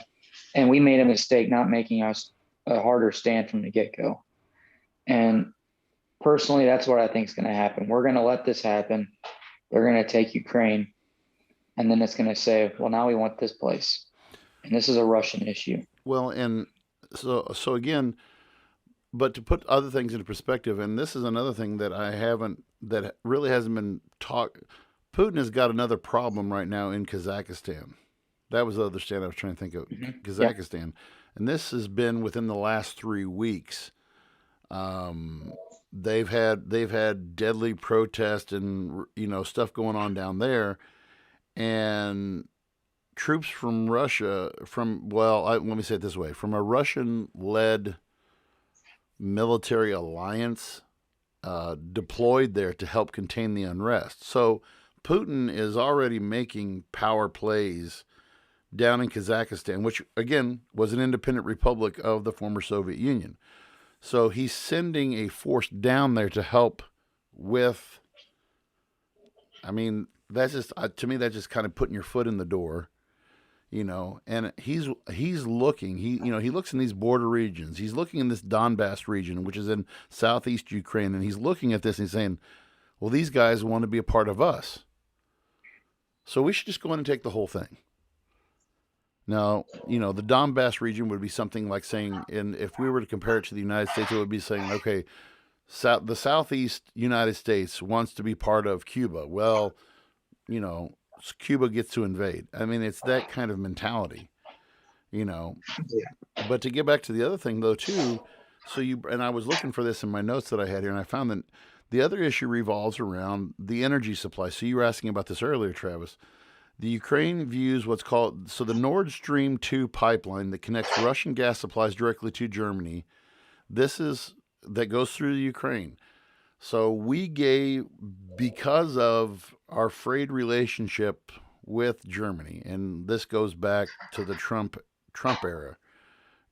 And we made a mistake not making us a harder stand from the get-go. And personally, that's what I think is going to happen. We're going to let this happen. They're going to take Ukraine. And then it's going to say, well, now we want this place. And this is a Russian issue. Well, and so again, but to put other things into perspective, and this is another thing that that really hasn't been talked. Putin has got another problem right now in Kazakhstan. That was the other state I was trying to think of, Kazakhstan. Yeah. And this has been within the last 3 weeks. They've had deadly protest and stuff going on down there, and troops from Russia, let me say it this way, from a Russian-led military alliance deployed there to help contain the unrest. So Putin is already making power plays down in Kazakhstan, which, again, was an independent republic of the former Soviet Union. So he's sending a force down there to help with, that's just, to me, that's just kind of putting your foot in the door. And he's looking, he looks in these border regions. He's looking in this Donbass region, which is in southeast Ukraine, and he's looking at this and he's saying, well, these guys want to be a part of us. So we should just go in and take the whole thing. Now, the Donbass region would be something like saying, and if we were to compare it to the United States, it would be saying, okay, the southeast United States wants to be part of Cuba. Well, you know, Cuba gets to invade. I mean, it's that kind of mentality, you know. But to get back to the other thing, though, too, and I was looking for this in my notes that I had here, and I found that the other issue revolves around the energy supply. So you were asking about this earlier, Travis. The Ukraine views what's called the Nord Stream 2 pipeline that connects Russian gas supplies directly to Germany. That goes through the Ukraine. So we gave, because of our frayed relationship with Germany, and this goes back to the Trump era.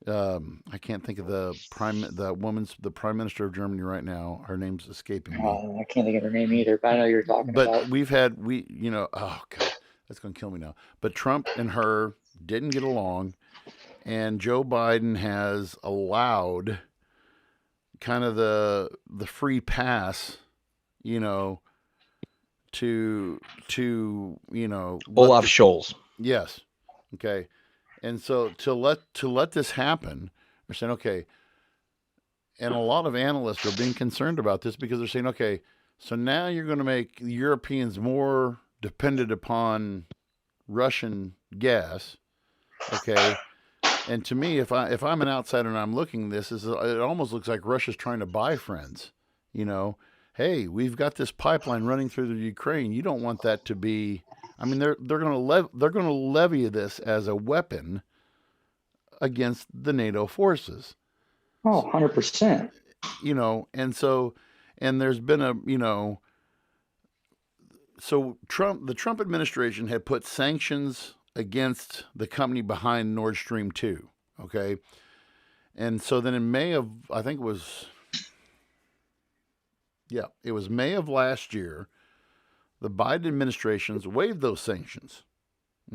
I can't think of the prime minister of Germany right now. Her name's escaping me. I can't think of her name either, but I know you're talking But about. oh God, that's gonna kill me now. But Trump and her didn't get along, and Joe Biden has allowed kind of the free pass, you know, to Olaf Scholz. yes, okay, and so to let this happen, they're saying okay, and a lot of analysts are being concerned about this because they're saying okay, so now you're going to make Europeans more dependent upon Russian gas, okay. And to me, if I'm an outsider and I'm looking at this, it almost looks like Russia's trying to buy friends. You know, hey, we've got this pipeline running through the Ukraine. You don't want that to be. I mean, they're going to levy this as a weapon against the NATO forces. Oh, 100%. And there's been so the Trump administration had put sanctions against the company behind Nord Stream 2. Okay. And so then in May of, I think it was May of last year, the Biden administrations waived those sanctions.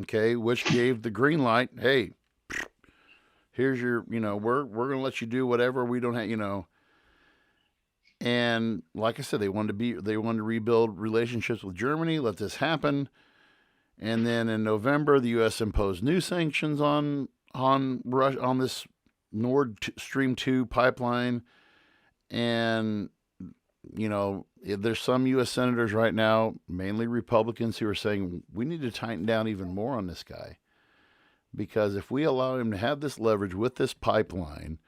Okay. Which gave the green light. Hey, here's your, we're going to let you do whatever. We don't have. And like I said, they wanted to rebuild relationships with Germany, let this happen. And then in November, the U.S. imposed new sanctions on this Nord Stream 2 pipeline. And, there's some U.S. senators right now, mainly Republicans, who are saying we need to tighten down even more on this guy. Because if we allow him to have this leverage with this pipeline,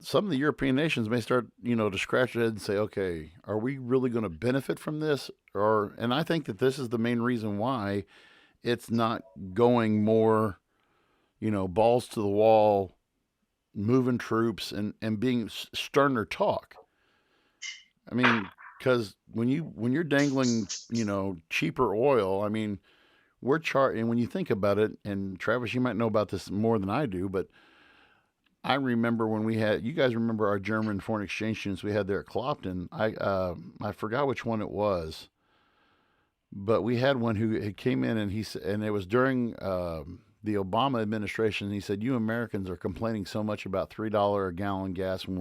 some of the European nations may start, to scratch their head and say, okay, are we really going to benefit from this? And I think that this is the main reason why it's not going more, balls to the wall, moving troops and being sterner talk. I mean, because when you're dangling, cheaper oil, I mean, and when you think about it, and Travis, you might know about this more than I do, but I remember when you guys remember our German foreign exchange students we had there at Clopton. I forgot which one it was, but we had one who came in and and it was during the Obama administration. And he said, "You Americans are complaining so much about $3 a gallon gas when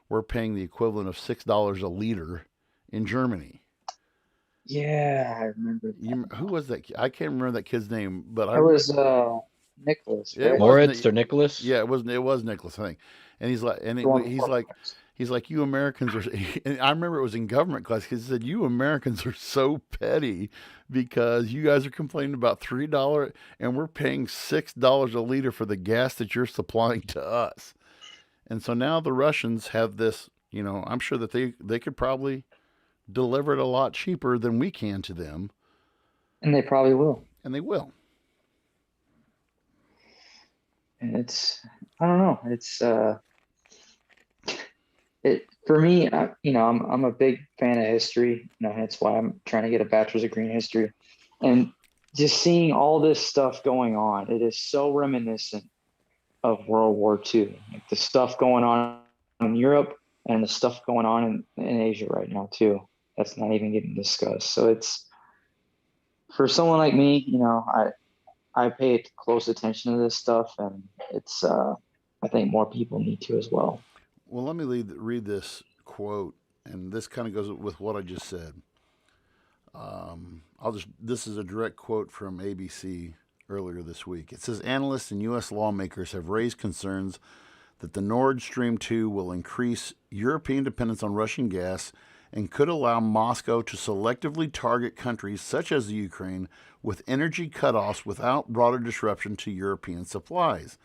we're paying the equivalent of $6 a liter in Germany." Yeah, I remember that. Who was that? I can't remember that kid's name, but It was Nicholas, it right? Moritz or Nicholas? Yeah, it was Nicholas, I think. And he's like, he's like, you Americans are. And I remember it was in government class because he said, "You Americans are so petty because you guys are complaining about $3 and we're paying $6 a liter for the gas that you're supplying to us." And so now the Russians have this. I'm sure that they could probably deliver it a lot cheaper than we can to them, And they probably will. and they will. And I don't know. For me, I'm a big fan of history. That's why I'm trying to get a bachelor's degree in history. And just seeing all this stuff going on, it is so reminiscent of World War II. Like the stuff going on in Europe and the stuff going on in Asia right now too. That's not even getting discussed. So it's for someone like me, I pay close attention to this stuff, and it's I think more people need to as well. Well, let me read this quote, and this kind of goes with what I just said. This is a direct quote from ABC earlier this week. It says analysts and U.S. lawmakers have raised concerns that the Nord Stream 2 will increase European dependence on Russian gas and could allow Moscow to selectively target countries such as the Ukraine with energy cutoffs without broader disruption to European supplies.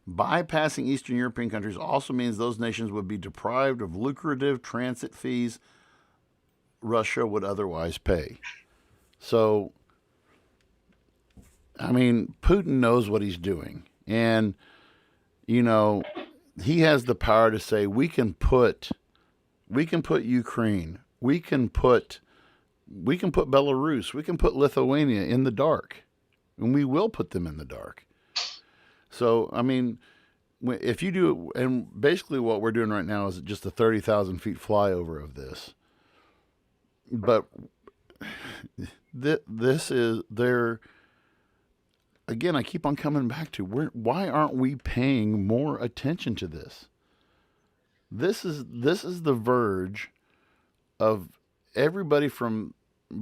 Bypassing Eastern European countries also means those nations would be deprived of lucrative transit fees Russia would otherwise pay. So, I mean, Putin knows what he's doing. And, you know, he has the power to say we can put Ukraine, we can put Belarus, we can put Lithuania in the dark. And we will put them in the dark. So, I mean, if you do, and basically what we're doing right now is just a 30,000 feet flyover of this. But this is there. Again, I keep on coming back to why aren't we paying more attention to this? This is the verge of everybody from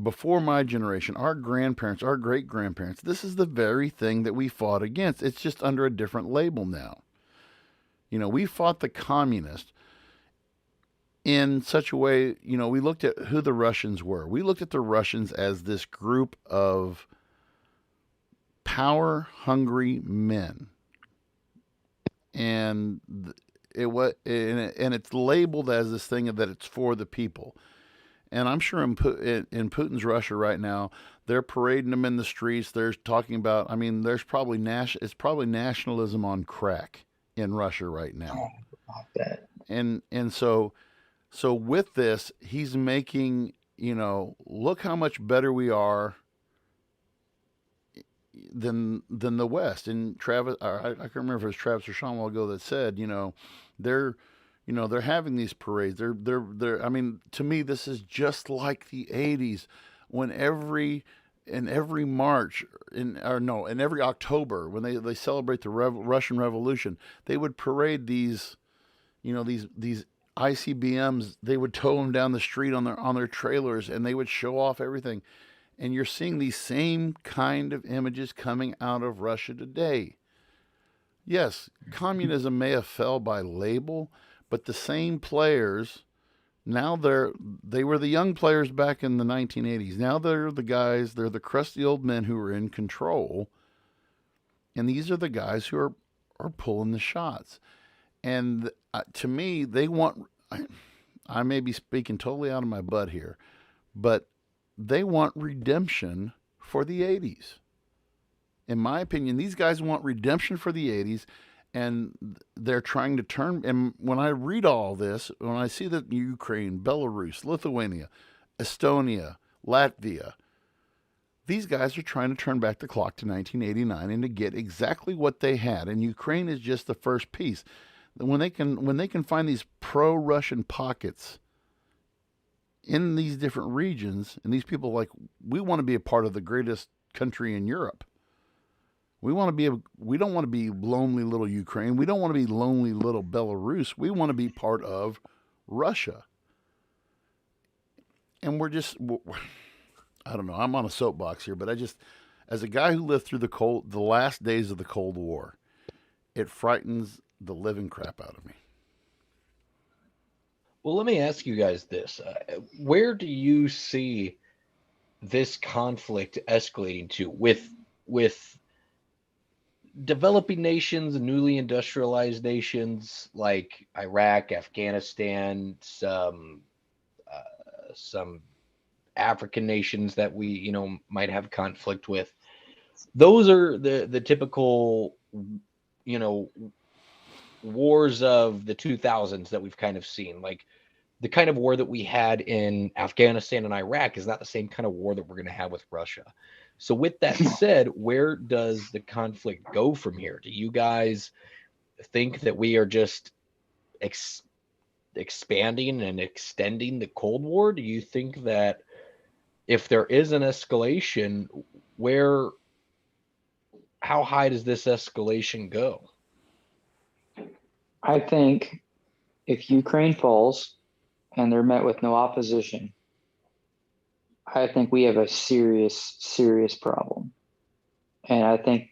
before my generation, our grandparents, our great grandparents. This is the very thing that we fought against. It's just under a different label now. You know, we fought the communists in such a way, you know, we looked at who the Russians were. We looked at the Russians as this group of power-hungry men. And it's labeled as this thing that it's for the people. And I'm sure in Putin's Russia right now, they're parading them in the streets. They're talking about, I mean, there's probably it's probably nationalism on crack in Russia right now. I bet. And so with this, he's making, you know, look how much better we are than the West. And Travis, I can't remember if it was Travis or Sean a while ago that said, you know, they're having these parades. They're. I mean, to me, this is just like the '80s, when every March in every October when they celebrate the Russian Revolution, they would parade these, you know, these ICBMs. They would tow them down the street on their trailers, and they would show off everything. And you're seeing these same kind of images coming out of Russia today. Yes, communism may have fell by label, but the same players, now they were the young players back in the 1980s. Now they're the guys, they're the crusty old men who are in control. And these are the guys who are pulling the shots. And to me, they want, I may be speaking totally out of my butt here, but they want redemption for the 80s. In my opinion, these guys want redemption for the 80s, and they're trying to turn. And when I read all this, when I see that Ukraine, Belarus, Lithuania, Estonia, Latvia, these guys are trying to turn back the clock to 1989 and to get exactly what they had. And Ukraine is just the first piece. When they can find these pro-Russian pockets in these different regions, and these people we want to be a part of the greatest country in Europe. We don't want to be lonely little Ukraine. We don't want to be lonely little Belarus. We want to be part of Russia. And I don't know, I'm on a soapbox here, but as a guy who lived through the last days of the Cold War, it frightens the living crap out of me. Well, let me ask you guys this. Where do you see this conflict escalating to with developing nations, newly industrialized nations like Iraq, Afghanistan, some African nations that we, you know, might have conflict with? Those are the typical, you know, wars of the 2000s that we've kind of seen. Like, the kind of war that we had in Afghanistan and Iraq is not the same kind of war that we're going to have with Russia. So with that said, where does the conflict go from here? Do you guys think that we are just expanding and extending the Cold War? Do you think that if there is an escalation, how high does this escalation go? I think if Ukraine falls and they're met with no opposition, I think we have a serious, serious problem. And I think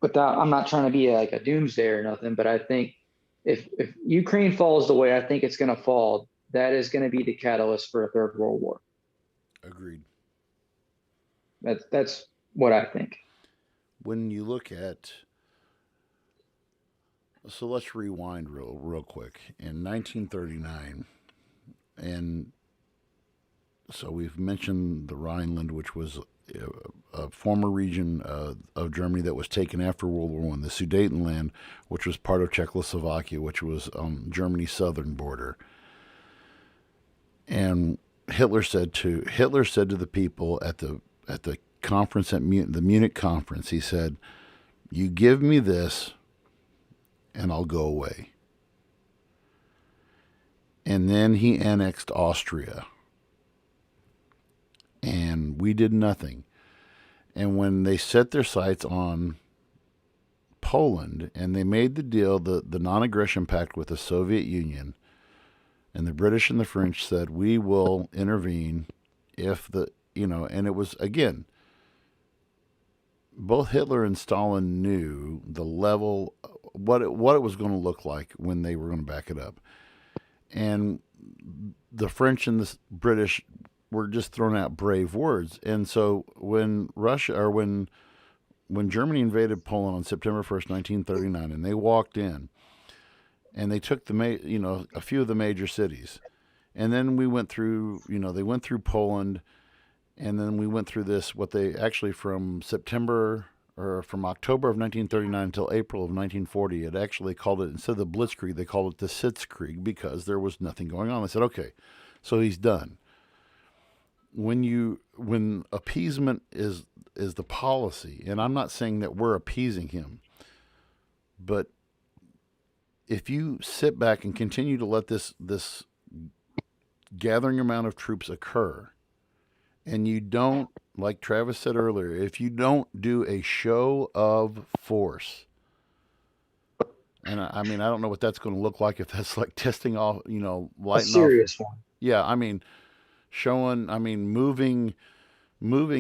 without, I'm not trying to be like a doomsday or nothing, but I think if Ukraine falls the way I think it's going to fall, that is going to be the catalyst for a third world war. Agreed. That's what I think. When you look at, so let's rewind real quick. In 1939, and so we've mentioned the Rhineland, which was a former region of Germany that was taken after World War One. The Sudetenland, which was part of Czechoslovakia, which was on Germany's southern border. And Hitler said to the people at the conference the Munich conference, he said, "You give me this, and I'll go away." And then he annexed Austria. And we did nothing. And when they set their sights on Poland and they made the deal, the non-aggression pact with the Soviet Union, and the British and the French said, we will intervene if and it was, again, both Hitler and Stalin knew the level, what it was going to look like when they were going to back it up. And the French and the British were just throwing out brave words. And so when Germany invaded Poland on September 1st, 1939, and they walked in and they took a few of the major cities. And then we went through, they went through Poland, and then we went through this, from October of 1939 until April of 1940, it actually called it, instead of the Blitzkrieg, they called it the Sitzkrieg because there was nothing going on. They said, okay, so he's done. When appeasement is the policy, and I'm not saying that we're appeasing him, but if you sit back and continue to let this gathering amount of troops occur, and you don't, like Travis said earlier, if you don't do a show of force, and I don't know what that's going to look like, if that's like testing off, lighting a serious off. one. Yeah, moving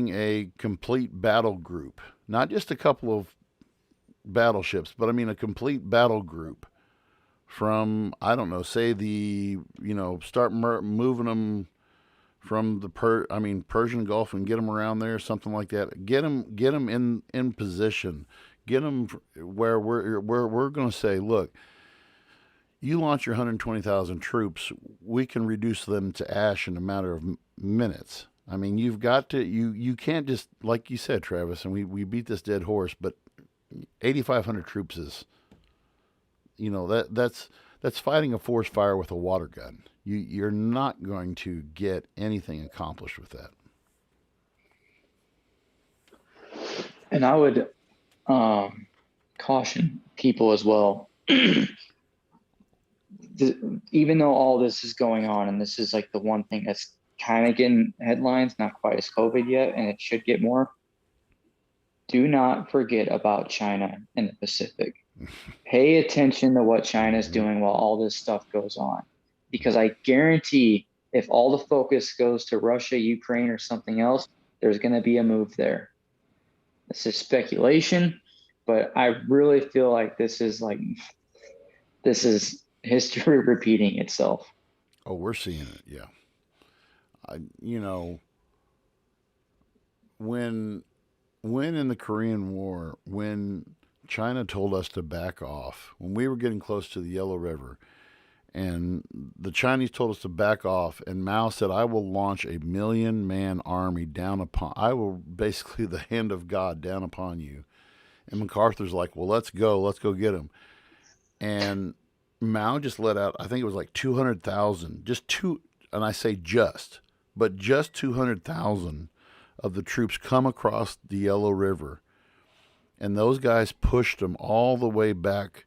a complete battle group, not just a couple of battleships, but a complete battle group from, I don't know, say start moving them from the Persian Gulf and get them around there, something like that. Get them in position. Get them where we're going to say, look, you launch your 120,000 troops, we can reduce them to ash in a matter of minutes. You've got to, you can't just, like you said, Travis, and we beat this dead horse, but 8,500 troops is, that's fighting a forest fire with a water gun. You're not going to get anything accomplished with that. And I would caution people as well. Even though all this is going on, and this is like the one thing that's kind of getting headlines, not quite as COVID yet, and it should get more. Do not forget about China and the Pacific. Pay attention to what China's doing while all this stuff goes on. Because I guarantee if all the focus goes to Russia, Ukraine, or something else, there's going to be a move there. This is speculation, but I really feel like this is history repeating itself. Oh, we're seeing it, yeah. When in the Korean War, when China told us to back off, when we were getting close to the Yellow River, and the Chinese told us to back off, and Mao said, I will launch a 1,000,000-man army I will basically the hand of God down upon you. And MacArthur's like, well, let's go get him. And Mao just let out, I think it was like 200,000, and I say just 200,000 of the troops come across the Yellow River. And those guys pushed them all the way back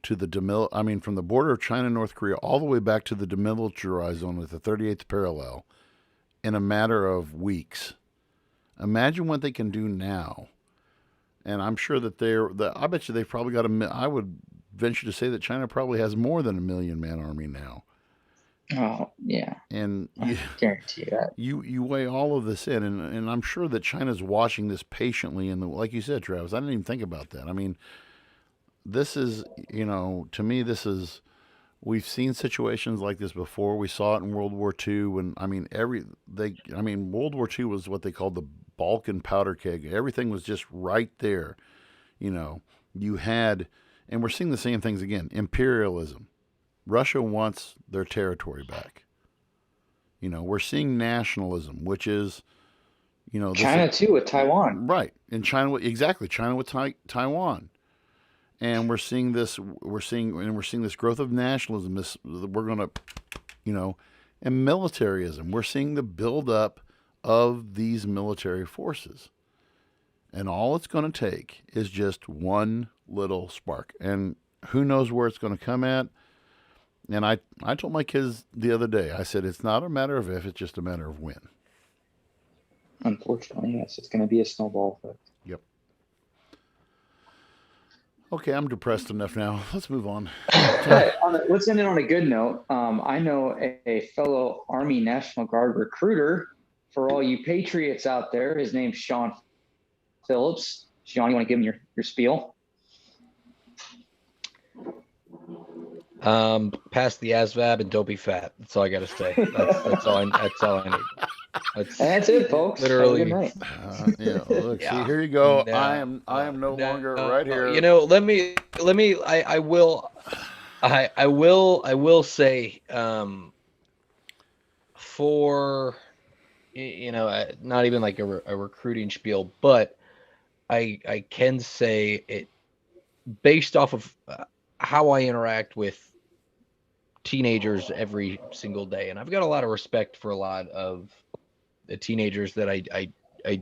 to from the border of China and North Korea all the way back to the demilitarized zone at the 38th parallel in a matter of weeks. Imagine what they can do now. And I'm sure that I bet you they've probably got I would venture to say that China probably has more than 1,000,000-man army now. Oh, yeah. And I guarantee that. you weigh all of this in, and I'm sure that China's watching this patiently. And like you said, Travis, I didn't even think about that. I mean, this is, to me, this is, we've seen situations like this before. We saw it in World War II when, World War II was what they called the Balkan powder keg. Everything was just right there. You know, you had, and we're seeing the same things again. Imperialism. Russia wants their territory back. We're seeing nationalism, which is, this is China too with Taiwan. right. And China, exactly. China with Taiwan. And we're seeing this growth of nationalism. We're going to, and militarism. We're seeing the buildup of these military forces. And all it's going to take is just one little spark. And who knows where it's going to come at. And I told my kids the other day, I said, it's not a matter of if, it's just a matter of when. Unfortunately, yes, it's going to be a snowball effect. Yep. Okay, I'm depressed enough now. Let's move on. Let's end it on a good note. I know a fellow Army National Guard recruiter for all you patriots out there. His name's Sean Phillips. Sean, you want to give him your spiel? Pass the ASVAB and don't be fat. That's all I got to say. That's all I need. That's it, folks. Literally. Good night. Look, see, here you go. No, I am no longer right here. Let me. I will say, for, not even like a recruiting spiel, but I can say it based off of how I interact with teenagers every single day. And I've got a lot of respect for a lot of the teenagers that I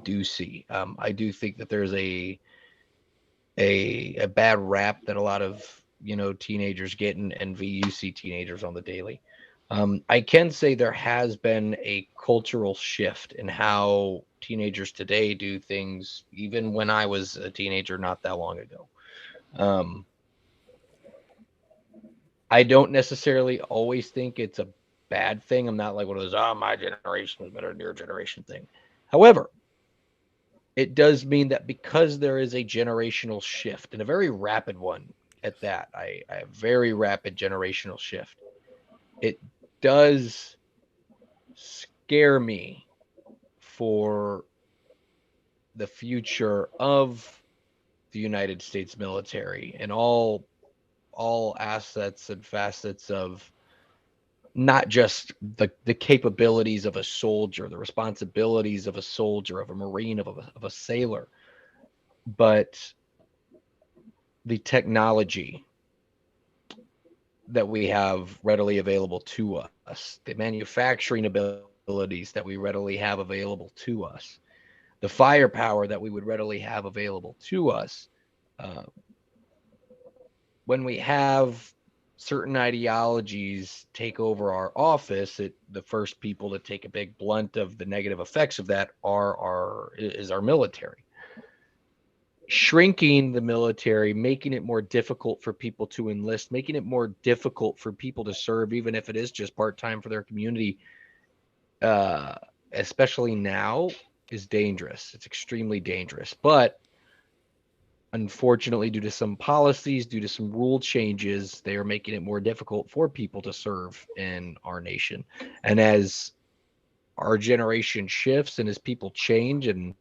do see. I do think that there's a bad rap that a lot of, teenagers get, and you see teenagers on the daily. I can say there has been a cultural shift in how teenagers today do things, even when I was a teenager not that long ago. I don't necessarily always think it's a bad thing. I'm not like one of those, my generation is better than your generation thing. However, it does mean that because there is a generational shift, and a very rapid one at that, I have very rapid generational shift, it does scare me for the future of the United States military and all assets and facets of not just the capabilities of a soldier, the responsibilities of a soldier, of a Marine, of a sailor, but the technology that we have readily available to us, the manufacturing abilities that we readily have available to us, the firepower that we would readily have available to us. When we have certain ideologies take over our office, the first people to take a big blunt of the negative effects of that is our military. Shrinking the military, making it more difficult for people to enlist, making it more difficult for people to serve, even if it is just part-time for their community, especially now, is dangerous. It's extremely dangerous. But unfortunately, due to some policies, due to some rule changes, they are making it more difficult for people to serve in our nation. And as our generation shifts and as people change and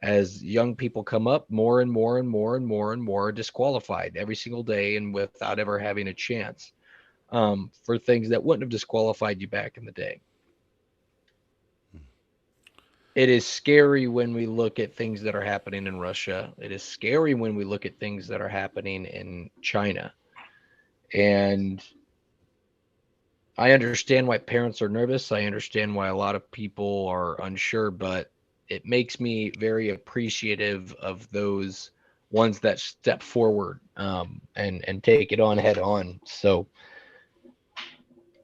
as young people come up, more and more and more and more and more are disqualified every single day and without ever having a chance for things that wouldn't have disqualified you back in the day. It is scary when we look at things that are happening in Russia. It is scary when we look at things that are happening in China. And I understand why parents are nervous. I understand why a lot of people are unsure, but it makes me very appreciative of those ones that step forward and take it on head on. So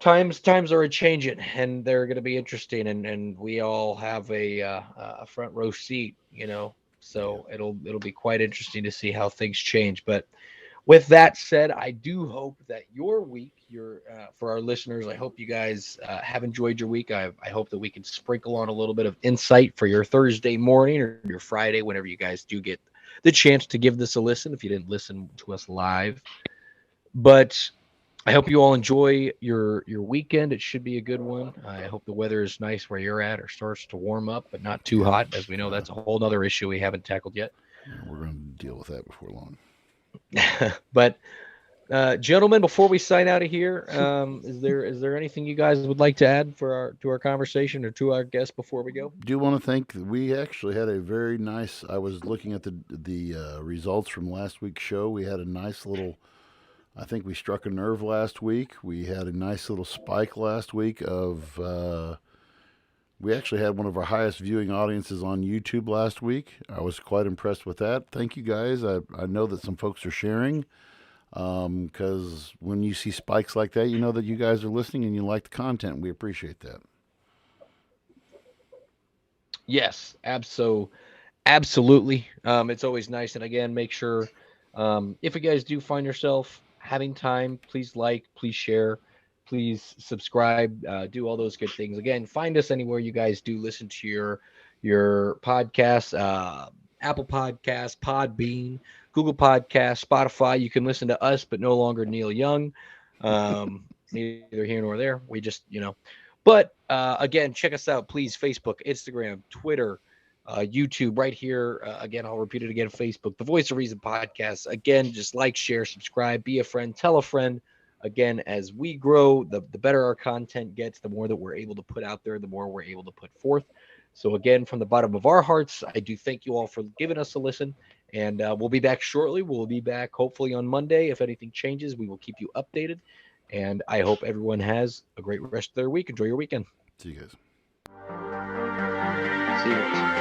times are a changing, and they're going to be interesting, and we all have a front row seat, so it'll be quite interesting to see how things change. But with that said, I do hope that your week, for our listeners, I hope you guys have enjoyed your week. I hope that we can sprinkle on a little bit of insight for your Thursday morning or your Friday, whenever you guys do get the chance to give this a listen. If you didn't listen to us live, but I hope you all enjoy your weekend. It should be a good one. I hope the weather is nice where you're at, or starts to warm up, but not too Yeah, hot. As we know, that's a whole other issue we haven't tackled yet. yeah, we're going to deal with that before long. But gentlemen, before we sign out of here, is there anything you guys would like to add for our to our conversation or to our guests before we go? Do want to think we actually had a very nice. I was looking at the results from last week's show. We had a nice little. I think we struck a nerve last week. We had a nice little spike last week of. We actually had one of our highest viewing audiences on YouTube last week. I was quite impressed with that. Thank you guys. I know that some folks are sharing because when you see spikes like that, you know that you guys are listening and you like the content. We appreciate that. Yes, absolutely. It's always nice, and again, make sure if you guys do find yourself having time, please like, please share, please subscribe, do all those good things. Again, find us anywhere you guys do listen to your podcast, Apple Podcasts, Podbean, Google Podcasts, Spotify. You can listen to us, but no longer Neil Young. Neither here nor there. We just, But again, check us out, please. Facebook, Instagram, Twitter, YouTube, right here. Again, I'll repeat it again. Facebook, the Voice of Reason podcast. Again, just like, share, subscribe, be a friend, tell a friend. Again, as we grow, the better our content gets, the more that we're able to put out there, the more we're able to put forth. So again, from the bottom of our hearts, I do thank you all for giving us a listen. And we'll be back shortly. We'll be back hopefully on Monday. If anything changes, we will keep you updated. And I hope everyone has a great rest of their week. Enjoy your weekend. See you guys. See you.